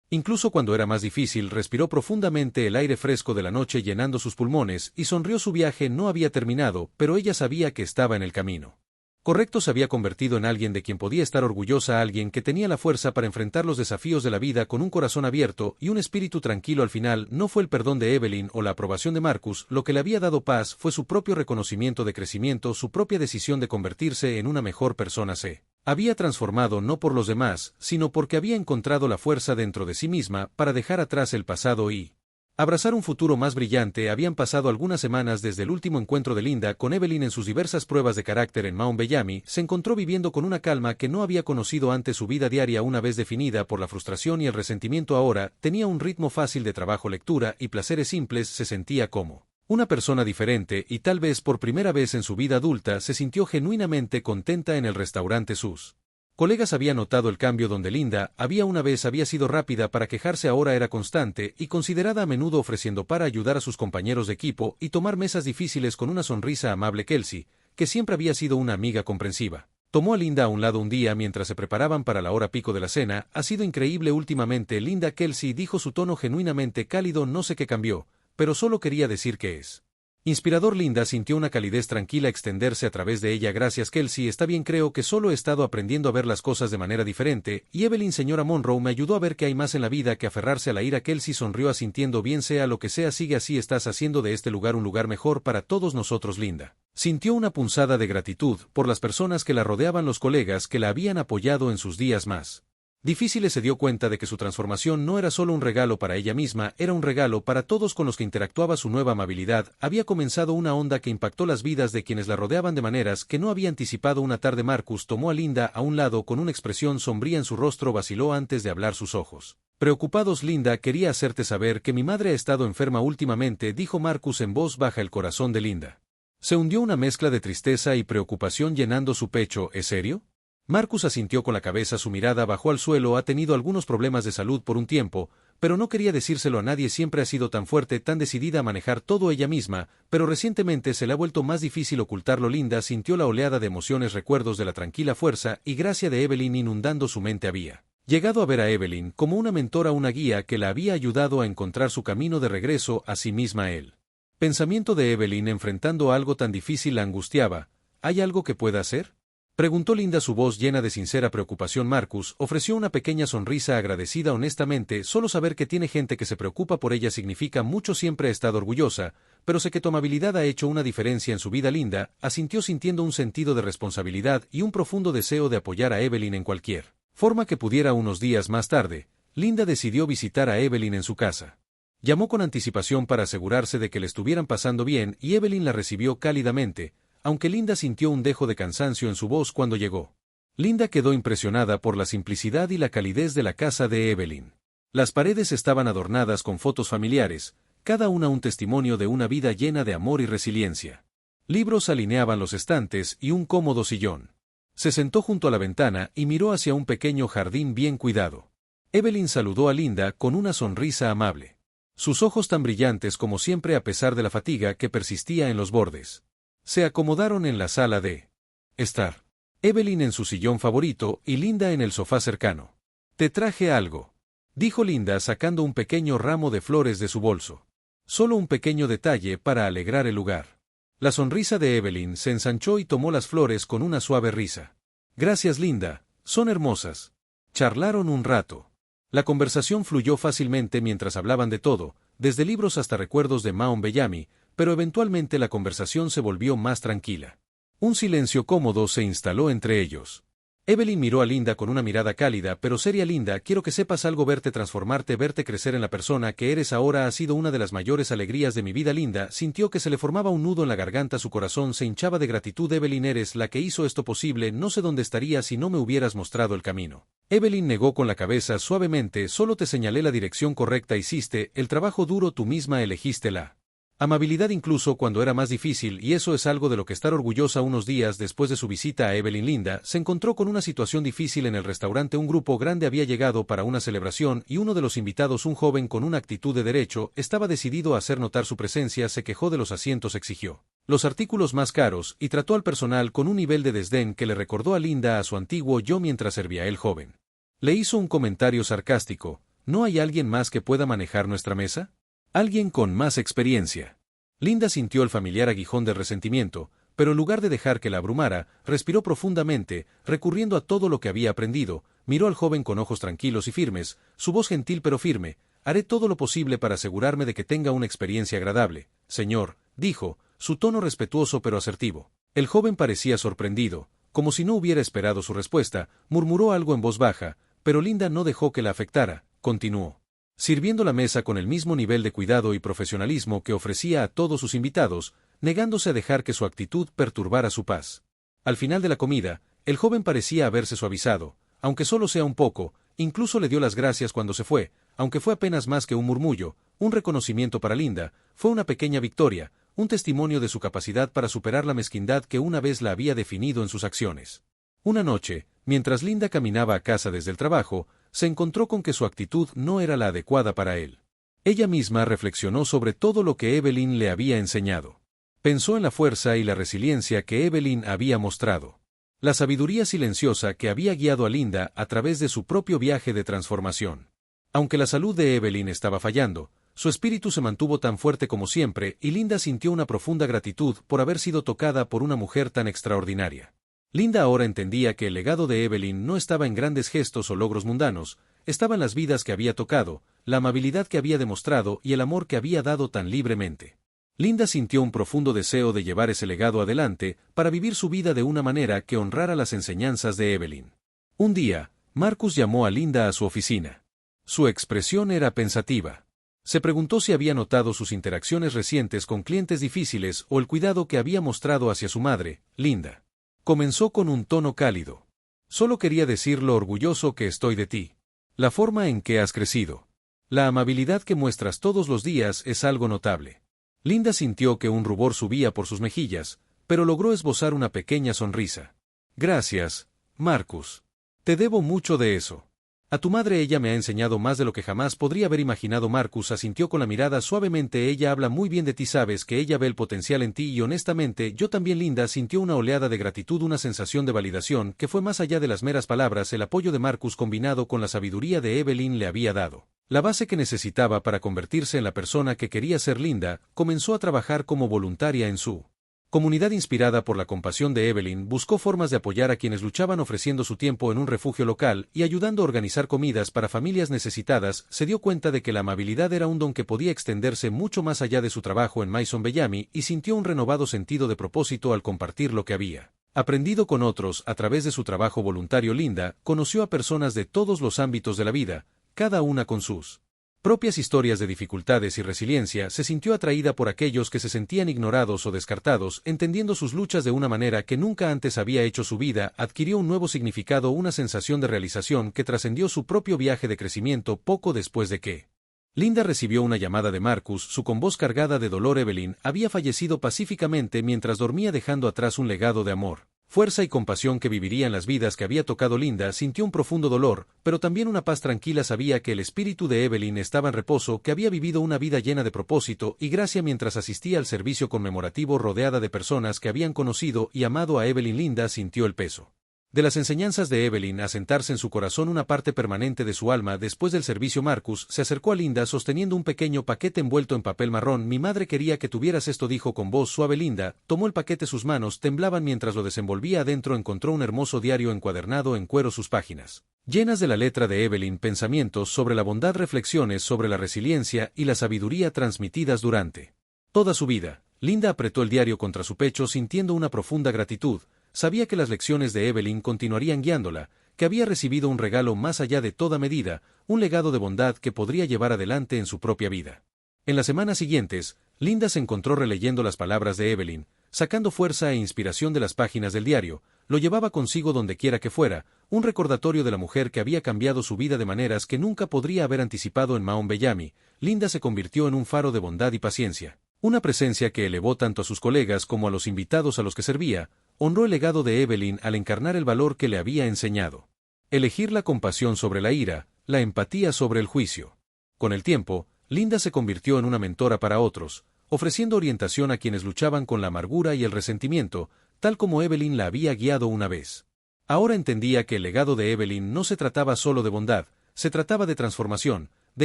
Incluso cuando era más difícil, respiró profundamente el aire fresco de la noche llenando sus pulmones y sonrió. Su viaje no había terminado, pero ella sabía que estaba en el camino correcto. Se había convertido en alguien de quien podía estar orgullosa, alguien que tenía la fuerza para enfrentar los desafíos de la vida con un corazón abierto y un espíritu tranquilo. Al final, no fue el perdón de Evelyn o la aprobación de Marcus lo que le había dado paz, fue su propio reconocimiento de crecimiento, su propia decisión de convertirse en una mejor persona. Se había transformado no por los demás, sino porque había encontrado la fuerza dentro de sí misma para dejar atrás el pasado y Abrazar un futuro más brillante. Habían pasado algunas semanas desde el último encuentro de Linda con Evelyn en sus diversas pruebas de carácter en Mount Bellamy. Se encontró viviendo con una calma que no había conocido antes. Su vida diaria, una vez definida por la frustración y el resentimiento, ahora tenía un ritmo fácil de trabajo, lectura y placeres simples. Se sentía como una persona diferente y tal vez por primera vez en su vida adulta se sintió genuinamente contenta en el restaurante. Sus colegas habían notado el cambio. Donde Linda una vez había sido rápida para quejarse, ahora era constante y considerada, a menudo ofreciendo para ayudar a sus compañeros de equipo y tomar mesas difíciles con una sonrisa amable. Kelsey, que siempre había sido una amiga comprensiva, tomó a Linda a un lado un día mientras se preparaban para la hora pico de la cena. Ha sido increíble últimamente, Linda. Kelsey dijo, su tono genuinamente cálido. No sé qué cambió, pero solo quería decir que es inspirador. Linda sintió una calidez tranquila extenderse a través de ella. Gracias, Kelsey. Está bien, creo que solo he estado aprendiendo a ver las cosas de manera diferente. Y Evelyn, señora Monroe, me ayudó a ver que hay más en la vida que aferrarse a la ira. Kelsey sonrió asintiendo. Bien, sea lo que sea, sigue así. Estás haciendo de este lugar un lugar mejor para todos nosotros. Linda sintió una punzada de gratitud por las personas que la rodeaban, los colegas que la habían apoyado en sus días más difíciles. Se dio cuenta de que su transformación no era solo un regalo para ella misma, era un regalo para todos con los que interactuaba. Su nueva amabilidad había comenzado una onda que impactó las vidas de quienes la rodeaban de maneras que no había anticipado. Una tarde Marcus tomó a Linda a un lado con una expresión sombría en su rostro. Vaciló antes de hablar, sus ojos preocupados. Linda, quería hacerte saber que mi madre ha estado enferma últimamente, dijo Marcus en voz baja. El corazón de Linda se hundió, una mezcla de tristeza y preocupación llenando su pecho. ¿Es serio? Marcus asintió con la cabeza. Su mirada bajó al suelo. Ha tenido algunos problemas de salud por un tiempo, pero no quería decírselo a nadie. Siempre ha sido tan fuerte, tan decidida a manejar todo ella misma, pero recientemente se le ha vuelto más difícil ocultarlo. Linda sintió la oleada de emociones, recuerdos de la tranquila fuerza y gracia de Evelyn inundando su mente. Había llegado a ver a Evelyn como una mentora, una guía que la había ayudado a encontrar su camino de regreso a sí misma. El pensamiento de Evelyn enfrentando algo tan difícil la angustiaba. ¿Hay algo que pueda hacer?, preguntó Linda, su voz llena de sincera preocupación. Marcus ofreció una pequeña sonrisa agradecida. Honestamente, solo saber que tiene gente que se preocupa por ella significa mucho. Siempre he estado orgullosa, pero sé que tu amabilidad ha hecho una diferencia en su vida. Linda asintió sintiendo un sentido de responsabilidad y un profundo deseo de apoyar a Evelyn en cualquier forma que pudiera. Unos días más tarde, Linda decidió visitar a Evelyn en su casa. Llamó con anticipación para asegurarse de que le estuvieran pasando bien y Evelyn la recibió cálidamente, aunque Linda sintió un dejo de cansancio en su voz cuando llegó. Linda quedó impresionada por la simplicidad y la calidez de la casa de Evelyn. Las paredes estaban adornadas con fotos familiares, cada una un testimonio de una vida llena de amor y resiliencia. Libros alineaban los estantes y un cómodo sillón. Se sentó junto a la ventana y miró hacia un pequeño jardín bien cuidado. Evelyn saludó a Linda con una sonrisa amable. Sus ojos tan brillantes como siempre a pesar de la fatiga que persistía en los bordes. Se acomodaron en la sala de estar. Evelyn en su sillón favorito y Linda en el sofá cercano. Te traje algo, dijo Linda sacando un pequeño ramo de flores de su bolso. Solo un pequeño detalle para alegrar el lugar. La sonrisa de Evelyn se ensanchó y tomó las flores con una suave risa. Gracias, Linda, son hermosas. Charlaron un rato. La conversación fluyó fácilmente mientras hablaban de todo, desde libros hasta recuerdos de Mount Bellamy, pero eventualmente la conversación se volvió más tranquila. Un silencio cómodo se instaló entre ellos. Evelyn miró a Linda con una mirada cálida pero seria. Linda, quiero que sepas algo. Verte transformarte, verte crecer en la persona que eres ahora ha sido una de las mayores alegrías de mi vida. Linda sintió que se le formaba un nudo en la garganta, su corazón se hinchaba de gratitud. Evelyn, eres la que hizo esto posible. No sé dónde estaría si no me hubieras mostrado el camino. Evelyn negó con la cabeza suavemente. Solo te señalé la dirección correcta. Hiciste el trabajo duro, tú misma elegiste la amabilidad incluso cuando era más difícil, y eso es algo de lo que estar orgullosa. Unos días después de su visita a Evelyn, Linda se encontró con una situación difícil en el restaurante. Un grupo grande había llegado para una celebración y uno de los invitados, un joven con una actitud de derecho, estaba decidido a hacer notar su presencia. Se quejó de los asientos, exigió los artículos más caros y trató al personal con un nivel de desdén que le recordó a Linda a su antiguo yo mientras servía. El joven le hizo un comentario sarcástico: ¿no hay alguien más que pueda manejar nuestra mesa? Alguien con más experiencia. Linda sintió el familiar aguijón de resentimiento, pero en lugar de dejar que la abrumara, respiró profundamente, recurriendo a todo lo que había aprendido. Miró al joven con ojos tranquilos y firmes, su voz gentil pero firme. Haré todo lo posible para asegurarme de que tenga una experiencia agradable, señor, dijo, su tono respetuoso pero asertivo. El joven parecía sorprendido, como si no hubiera esperado su respuesta, murmuró algo en voz baja, pero Linda no dejó que la afectara, continuó. sirviendo la mesa con el mismo nivel de cuidado y profesionalismo que ofrecía a todos sus invitados, negándose a dejar que su actitud perturbara su paz. Al final de la comida, el joven parecía haberse suavizado, aunque solo sea un poco, incluso le dio las gracias cuando se fue, aunque fue apenas más que un murmullo, un reconocimiento para Linda, fue una pequeña victoria, un testimonio de su capacidad para superar la mezquindad que una vez la había definido en sus acciones. Una noche, mientras Linda caminaba a casa desde el trabajo, se encontró con que su actitud no era la adecuada para él. Ella misma reflexionó sobre todo lo que Evelyn le había enseñado. Pensó en la fuerza y la resiliencia que Evelyn había mostrado. La sabiduría silenciosa que había guiado a Linda a través de su propio viaje de transformación. Aunque la salud de Evelyn estaba fallando, su espíritu se mantuvo tan fuerte como siempre y Linda sintió una profunda gratitud por haber sido tocada por una mujer tan extraordinaria. Linda ahora entendía que el legado de Evelyn no estaba en grandes gestos o logros mundanos, estaba en las vidas que había tocado, la amabilidad que había demostrado y el amor que había dado tan libremente. Linda sintió un profundo deseo de llevar ese legado adelante para vivir su vida de una manera que honrara las enseñanzas de Evelyn. Un día, Marcus llamó a Linda a su oficina. Su expresión era pensativa. Se preguntó si había notado sus interacciones recientes con clientes difíciles o el cuidado que había mostrado hacia su madre, Linda. Comenzó con un tono cálido. Solo quería decir lo orgulloso que estoy de ti. La forma en que has crecido. La amabilidad que muestras todos los días es algo notable. Linda sintió que un rubor subía por sus mejillas, pero logró esbozar una pequeña sonrisa. Gracias, Marcus. Te debo mucho de eso. A tu madre ella me ha enseñado más de lo que jamás podría haber imaginado. Marcus asintió con la mirada suavemente. Ella habla muy bien de ti, sabes que ella ve el potencial en ti y honestamente yo también. Linda sintió una oleada de gratitud, una sensación de validación que fue más allá de las meras palabras. El apoyo de Marcus combinado con la sabiduría de Evelyn le había dado la base que necesitaba para convertirse en la persona que quería ser. Linda comenzó a trabajar como voluntaria en su comunidad. Inspirada por la compasión de Evelyn, buscó formas de apoyar a quienes luchaban ofreciendo su tiempo en un refugio local y ayudando a organizar comidas para familias necesitadas. Se dio cuenta de que la amabilidad era un don que podía extenderse mucho más allá de su trabajo en Maison Bellamy y sintió un renovado sentido de propósito al compartir lo que había aprendido con otros. A través de su trabajo voluntario, Linda conoció a personas de todos los ámbitos de la vida, cada una con sus propias historias de dificultades y resiliencia. Se sintió atraída por aquellos que se sentían ignorados o descartados, entendiendo sus luchas de una manera que nunca antes había hecho. Su vida adquirió un nuevo significado, una sensación de realización que trascendió su propio viaje de crecimiento. Poco después de que Linda recibió una llamada de Marcus, su con voz cargada de dolor. Evelyn había fallecido pacíficamente mientras dormía, dejando atrás un legado de amor, fuerza y compasión que viviría en las vidas que había tocado. Linda sintió un profundo dolor, pero también una paz tranquila. Sabía que el espíritu de Evelyn estaba en reposo, que había vivido una vida llena de propósito y gracia mientras asistía al servicio conmemorativo rodeada de personas que habían conocido y amado a Evelyn. Linda sintió el peso de las enseñanzas de Evelyn asentarse en su corazón, una parte permanente de su alma. Después del servicio, Marcus se acercó a Linda sosteniendo un pequeño paquete envuelto en papel marrón. Mi madre quería que tuvieras esto, dijo con voz suave. Linda tomó el paquete, sus manos temblaban mientras lo desenvolvía. Adentro encontró un hermoso diario encuadernado en cuero, sus páginas llenas de la letra de Evelyn, pensamientos sobre la bondad, reflexiones sobre la resiliencia y la sabiduría transmitidas durante toda su vida. Linda apretó el diario contra su pecho sintiendo una profunda gratitud. Sabía que las lecciones de Evelyn continuarían guiándola, que había recibido un regalo más allá de toda medida, un legado de bondad que podría llevar adelante en su propia vida. En las semanas siguientes, Linda se encontró releyendo las palabras de Evelyn, sacando fuerza e inspiración de las páginas del diario. Lo llevaba consigo donde quiera que fuera, un recordatorio de la mujer que había cambiado su vida de maneras que nunca podría haber anticipado. En Maison Bellamy, Linda se convirtió en un faro de bondad y paciencia, una presencia que elevó tanto a sus colegas como a los invitados a los que servía. Honró el legado de Evelyn al encarnar el valor que le había enseñado. Elegir la compasión sobre la ira, la empatía sobre el juicio. Con el tiempo, Linda se convirtió en una mentora para otros, ofreciendo orientación a quienes luchaban con la amargura y el resentimiento, tal como Evelyn la había guiado una vez. Ahora entendía que el legado de Evelyn no se trataba solo de bondad, se trataba de transformación, de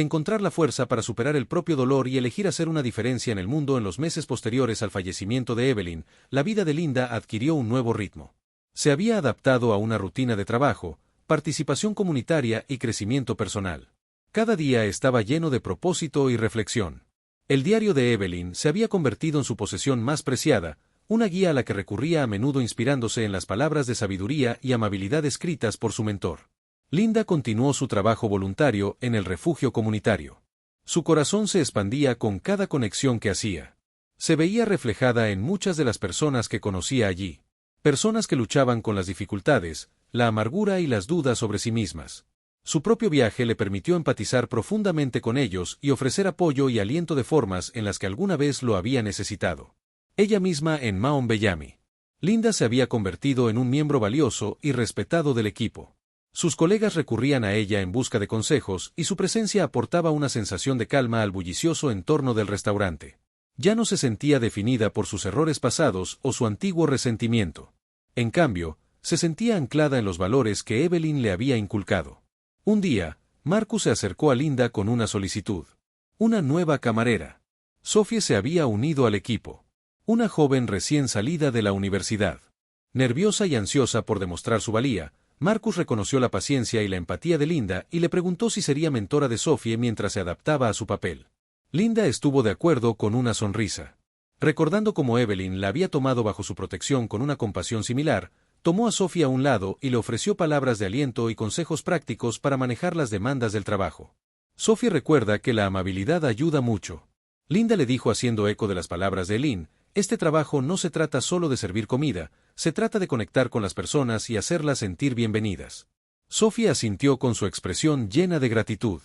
encontrar la fuerza para superar el propio dolor y elegir hacer una diferencia en el mundo. En los meses posteriores al fallecimiento de Evelyn, la vida de Linda adquirió un nuevo ritmo. Se había adaptado a una rutina de trabajo, participación comunitaria y crecimiento personal. Cada día estaba lleno de propósito y reflexión. El diario de Evelyn se había convertido en su posesión más preciada, una guía a la que recurría a menudo, inspirándose en las palabras de sabiduría y amabilidad escritas por su mentor. Linda continuó su trabajo voluntario en el refugio comunitario. Su corazón se expandía con cada conexión que hacía. Se veía reflejada en muchas de las personas que conocía allí. Personas que luchaban con las dificultades, la amargura y las dudas sobre sí mismas. Su propio viaje le permitió empatizar profundamente con ellos y ofrecer apoyo y aliento de formas en las que alguna vez lo había necesitado. Ella misma en Maon Bellamy. Linda se había convertido en un miembro valioso y respetado del equipo. Sus colegas recurrían a ella en busca de consejos y su presencia aportaba una sensación de calma al bullicioso entorno del restaurante. Ya no se sentía definida por sus errores pasados o su antiguo resentimiento. En cambio, se sentía anclada en los valores que Evelyn le había inculcado. Un día, Marcus se acercó a Linda con una solicitud. Una nueva camarera. Sophie se había unido al equipo. Una joven recién salida de la universidad. Nerviosa y ansiosa por demostrar su valía, Marcus reconoció la paciencia y la empatía de Linda y le preguntó si sería mentora de Sophie mientras se adaptaba a su papel. Linda estuvo de acuerdo con una sonrisa. Recordando cómo Evelyn la había tomado bajo su protección con una compasión similar, tomó a Sophie a un lado y le ofreció palabras de aliento y consejos prácticos para manejar las demandas del trabajo. Sophie recuerda que la amabilidad ayuda mucho. Linda le dijo haciendo eco de las palabras de Eileen, este trabajo no se trata solo de servir comida, se trata de conectar con las personas y hacerlas sentir bienvenidas. Sophie asintió con su expresión llena de gratitud.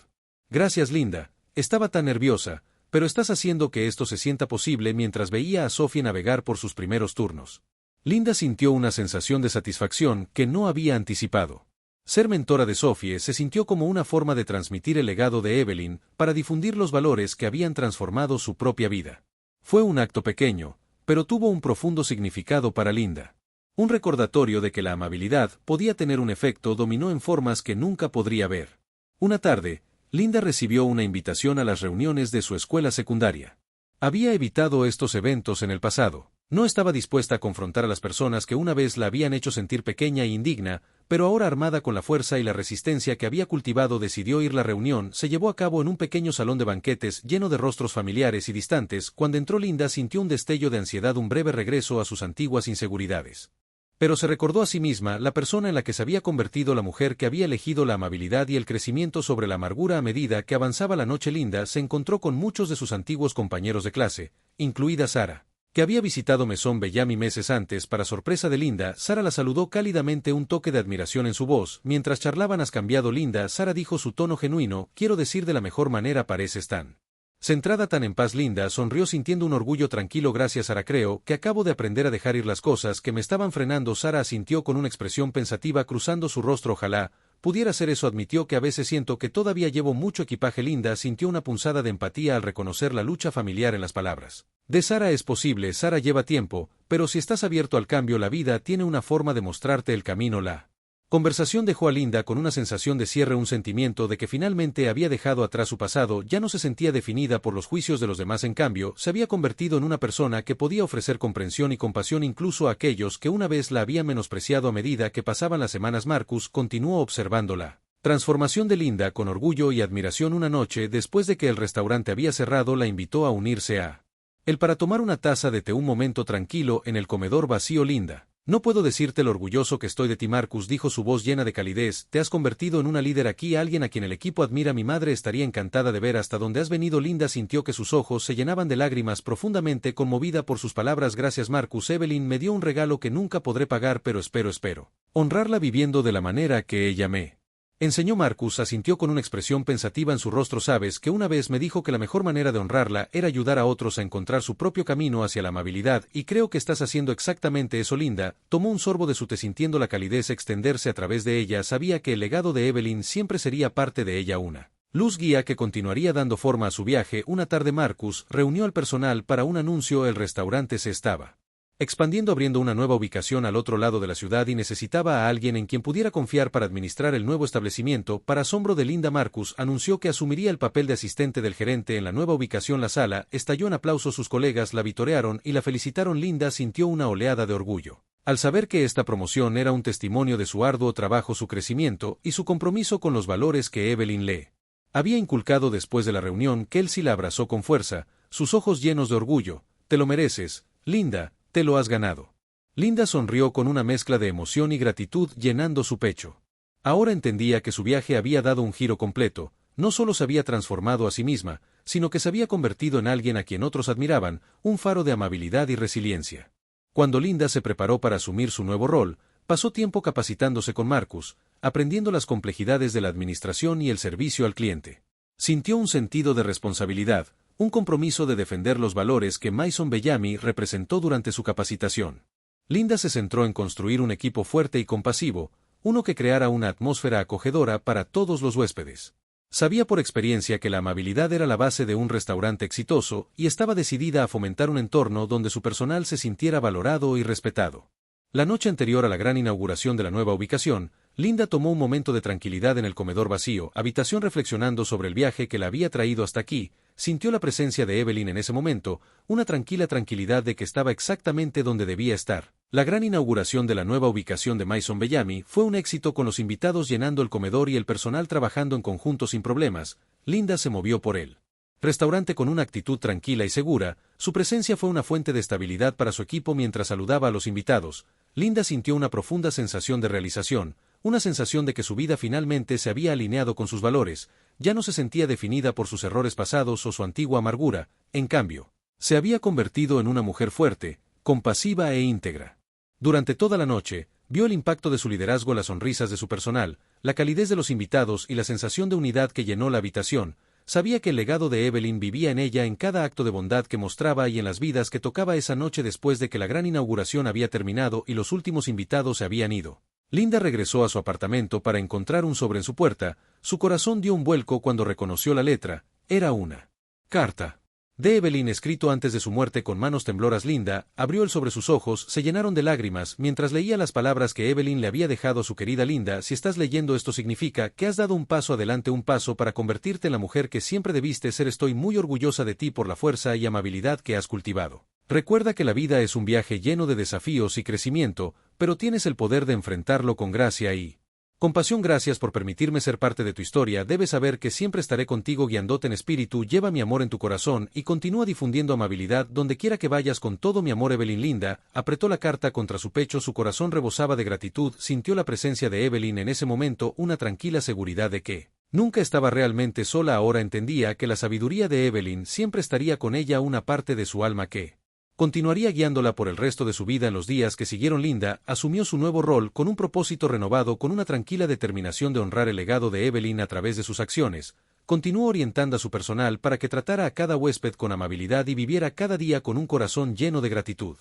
Gracias, Linda, estaba tan nerviosa, pero estás haciendo que esto se sienta posible mientras veía a Sophie navegar por sus primeros turnos. Linda sintió una sensación de satisfacción que no había anticipado. Ser mentora de Sophie se sintió como una forma de transmitir el legado de Evelyn para difundir los valores que habían transformado su propia vida. Fue un acto pequeño, pero tuvo un profundo significado para Linda. Un recordatorio de que la amabilidad podía tener un efecto dominó en formas que nunca podría ver. Una tarde, Linda recibió una invitación a las reuniones de su escuela secundaria. Había evitado estos eventos en el pasado. No estaba dispuesta a confrontar a las personas que una vez la habían hecho sentir pequeña e indigna, pero ahora armada con la fuerza y la resistencia que había cultivado decidió ir. La reunión se llevó a cabo en un pequeño salón de banquetes lleno de rostros familiares y distantes. Cuando entró Linda sintió un destello de ansiedad, un breve regreso a sus antiguas inseguridades. Pero se recordó a sí misma la persona en la que se había convertido, la mujer que había elegido la amabilidad y el crecimiento sobre la amargura. A medida que avanzaba la noche, Linda se encontró con muchos de sus antiguos compañeros de clase, incluida Sara, que había visitado Maison Bellamy meses antes. Para sorpresa de Linda, Sara la saludó cálidamente, un toque de admiración en su voz. Mientras charlaban, ¿has cambiado, Linda? Sara dijo, su tono genuino, quiero decir de la mejor manera, pareces tan centrada, tan en paz. Linda sonrió sintiendo un orgullo. Tranquilo, gracias, Sara, creo que acabo de aprender a dejar ir las cosas que me estaban frenando. Sara asintió con una expresión pensativa cruzando su rostro. Ojalá pudiera ser eso, admitió, que a veces siento que todavía llevo mucho equipaje. Linda sintió una punzada de empatía al reconocer la lucha familiar en las palabras de Sara. Es posible, Sara, lleva tiempo, pero si estás abierto al cambio, la vida tiene una forma de mostrarte el camino. La conversación dejó a Linda con una sensación de cierre, un sentimiento de que finalmente había dejado atrás su pasado. Ya no se sentía definida por los juicios de los demás, en cambio, se había convertido en una persona que podía ofrecer comprensión y compasión incluso a aquellos que una vez la habían menospreciado. A medida que pasaban las semanas, Marcus continuó observando la transformación de Linda con orgullo y admiración. Una noche, después de que el restaurante había cerrado, la invitó a unirse a él para tomar una taza de té, un momento tranquilo en el comedor vacío. Linda, no puedo decirte lo orgulloso que estoy de ti, Marcus dijo, su voz llena de calidez, te has convertido en una líder aquí, alguien a quien el equipo admira. Mi madre estaría encantada de ver hasta dónde has venido. Linda sintió que sus ojos se llenaban de lágrimas, profundamente conmovida por sus palabras. Gracias, Marcus. Evelyn me dio un regalo que nunca podré pagar, pero espero honrarla viviendo de la manera que ella me enseñó. Marcus asintió con una expresión pensativa en su rostro. Sabes que una vez me dijo que la mejor manera de honrarla era ayudar a otros a encontrar su propio camino hacia la amabilidad, y creo que estás haciendo exactamente eso. Linda tomó un sorbo de su té sintiendo la calidez extenderse a través de ella. Sabía que el legado de Evelyn siempre sería parte de ella, una luz guía que continuaría dando forma a su viaje. Una tarde, Marcus reunió al personal para un anuncio. El restaurante se estaba expandiendo, abriendo una nueva ubicación al otro lado de la ciudad, y necesitaba a alguien en quien pudiera confiar para administrar el nuevo establecimiento. Para asombro de Linda, Marcus anunció que asumiría el papel de asistente del gerente en la nueva ubicación. La sala estalló en aplausos, sus colegas la vitorearon y la felicitaron. Linda sintió una oleada de orgullo al saber que esta promoción era un testimonio de su arduo trabajo, su crecimiento y su compromiso con los valores que Evelyn le había inculcado. Después de la reunión, Kelsey la abrazó con fuerza, sus ojos llenos de orgullo. Te lo mereces, Linda. Te lo has ganado. Linda sonrió con una mezcla de emoción y gratitud llenando su pecho. Ahora entendía que su viaje había dado un giro completo. no solo se había transformado a sí misma, sino que se había convertido en alguien a quien otros admiraban, un faro de amabilidad y resiliencia. Cuando Linda se preparó para asumir su nuevo rol, pasó tiempo capacitándose con Marcus, aprendiendo las complejidades de la administración y el servicio al cliente. Sintió un sentido de responsabilidad, un compromiso de defender los valores que Mason Bellamy representó durante su capacitación. Linda se centró en construir un equipo fuerte y compasivo, uno que creara una atmósfera acogedora para todos los huéspedes. Sabía por experiencia que la amabilidad era la base de un restaurante exitoso y estaba decidida a fomentar un entorno donde su personal se sintiera valorado y respetado. La noche anterior a la gran inauguración de la nueva ubicación, Linda tomó un momento de tranquilidad en el comedor vacío, habitación reflexionando sobre el viaje que la había traído hasta aquí. Sintió la presencia de Evelyn en ese momento, una tranquila tranquilidad de que estaba exactamente donde debía estar. La gran inauguración de la nueva ubicación de Mason Bellamy fue un éxito con los invitados llenando el comedor y el personal trabajando en conjunto sin problemas. Linda se movió por él. Restaurante con una actitud tranquila y segura, su presencia fue una fuente de estabilidad para su equipo mientras saludaba a los invitados. Linda sintió una profunda sensación de realización, una sensación de que su vida finalmente se había alineado con sus valores, ya no se sentía definida por sus errores pasados o su antigua amargura, en cambio, se había convertido en una mujer fuerte, compasiva e íntegra. Durante toda la noche, vio el impacto de su liderazgo en las sonrisas de su personal, la calidez de los invitados y la sensación de unidad que llenó la habitación. Sabía que el legado de Evelyn vivía en ella en cada acto de bondad que mostraba y en las vidas que tocaba esa noche después de que la gran inauguración había terminado y los últimos invitados se habían ido. Linda regresó a su apartamento para encontrar un sobre en su puerta. Su corazón dio un vuelco cuando reconoció la letra. Era una carta de Evelyn escrito antes de su muerte con manos tembloras. Linda abrió el sobre, sus ojos se llenaron de lágrimas mientras leía las palabras que Evelyn le había dejado a su querida Linda. Si estás leyendo esto significa que has dado un paso adelante, un paso para convertirte en la mujer que siempre debiste ser. Estoy muy orgullosa de ti por la fuerza y amabilidad que has cultivado. Recuerda que la vida es un viaje lleno de desafíos y crecimiento, pero tienes el poder de enfrentarlo con gracia y compasión. Gracias por permitirme ser parte de tu historia. Debes saber que siempre estaré contigo guiándote en espíritu. Lleva mi amor en tu corazón y continúa difundiendo amabilidad donde quiera que vayas con todo mi amor. Evelyn. Linda apretó la carta contra su pecho, su corazón rebosaba de gratitud. Sintió la presencia de Evelyn en ese momento, una tranquila seguridad de que nunca estaba realmente sola. Ahora entendía que la sabiduría de Evelyn siempre estaría con ella, una parte de su alma que continuaría guiándola por el resto de su vida. En los días que siguieron, Linda asumió su nuevo rol con un propósito renovado, con una tranquila determinación de honrar el legado de Evelyn a través de sus acciones. Continuó orientando a su personal para que tratara a cada huésped con amabilidad y viviera cada día con un corazón lleno de gratitud.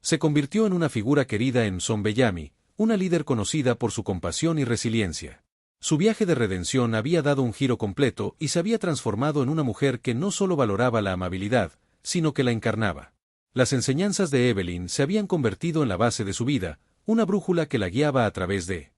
Se convirtió en una figura querida en Mason Bellamy, una líder conocida por su compasión y resiliencia. Su viaje de redención había dado un giro completo y se había transformado en una mujer que no solo valoraba la amabilidad, sino que la encarnaba. Las enseñanzas de Evelyn se habían convertido en la base de su vida, una brújula que la guiaba a través de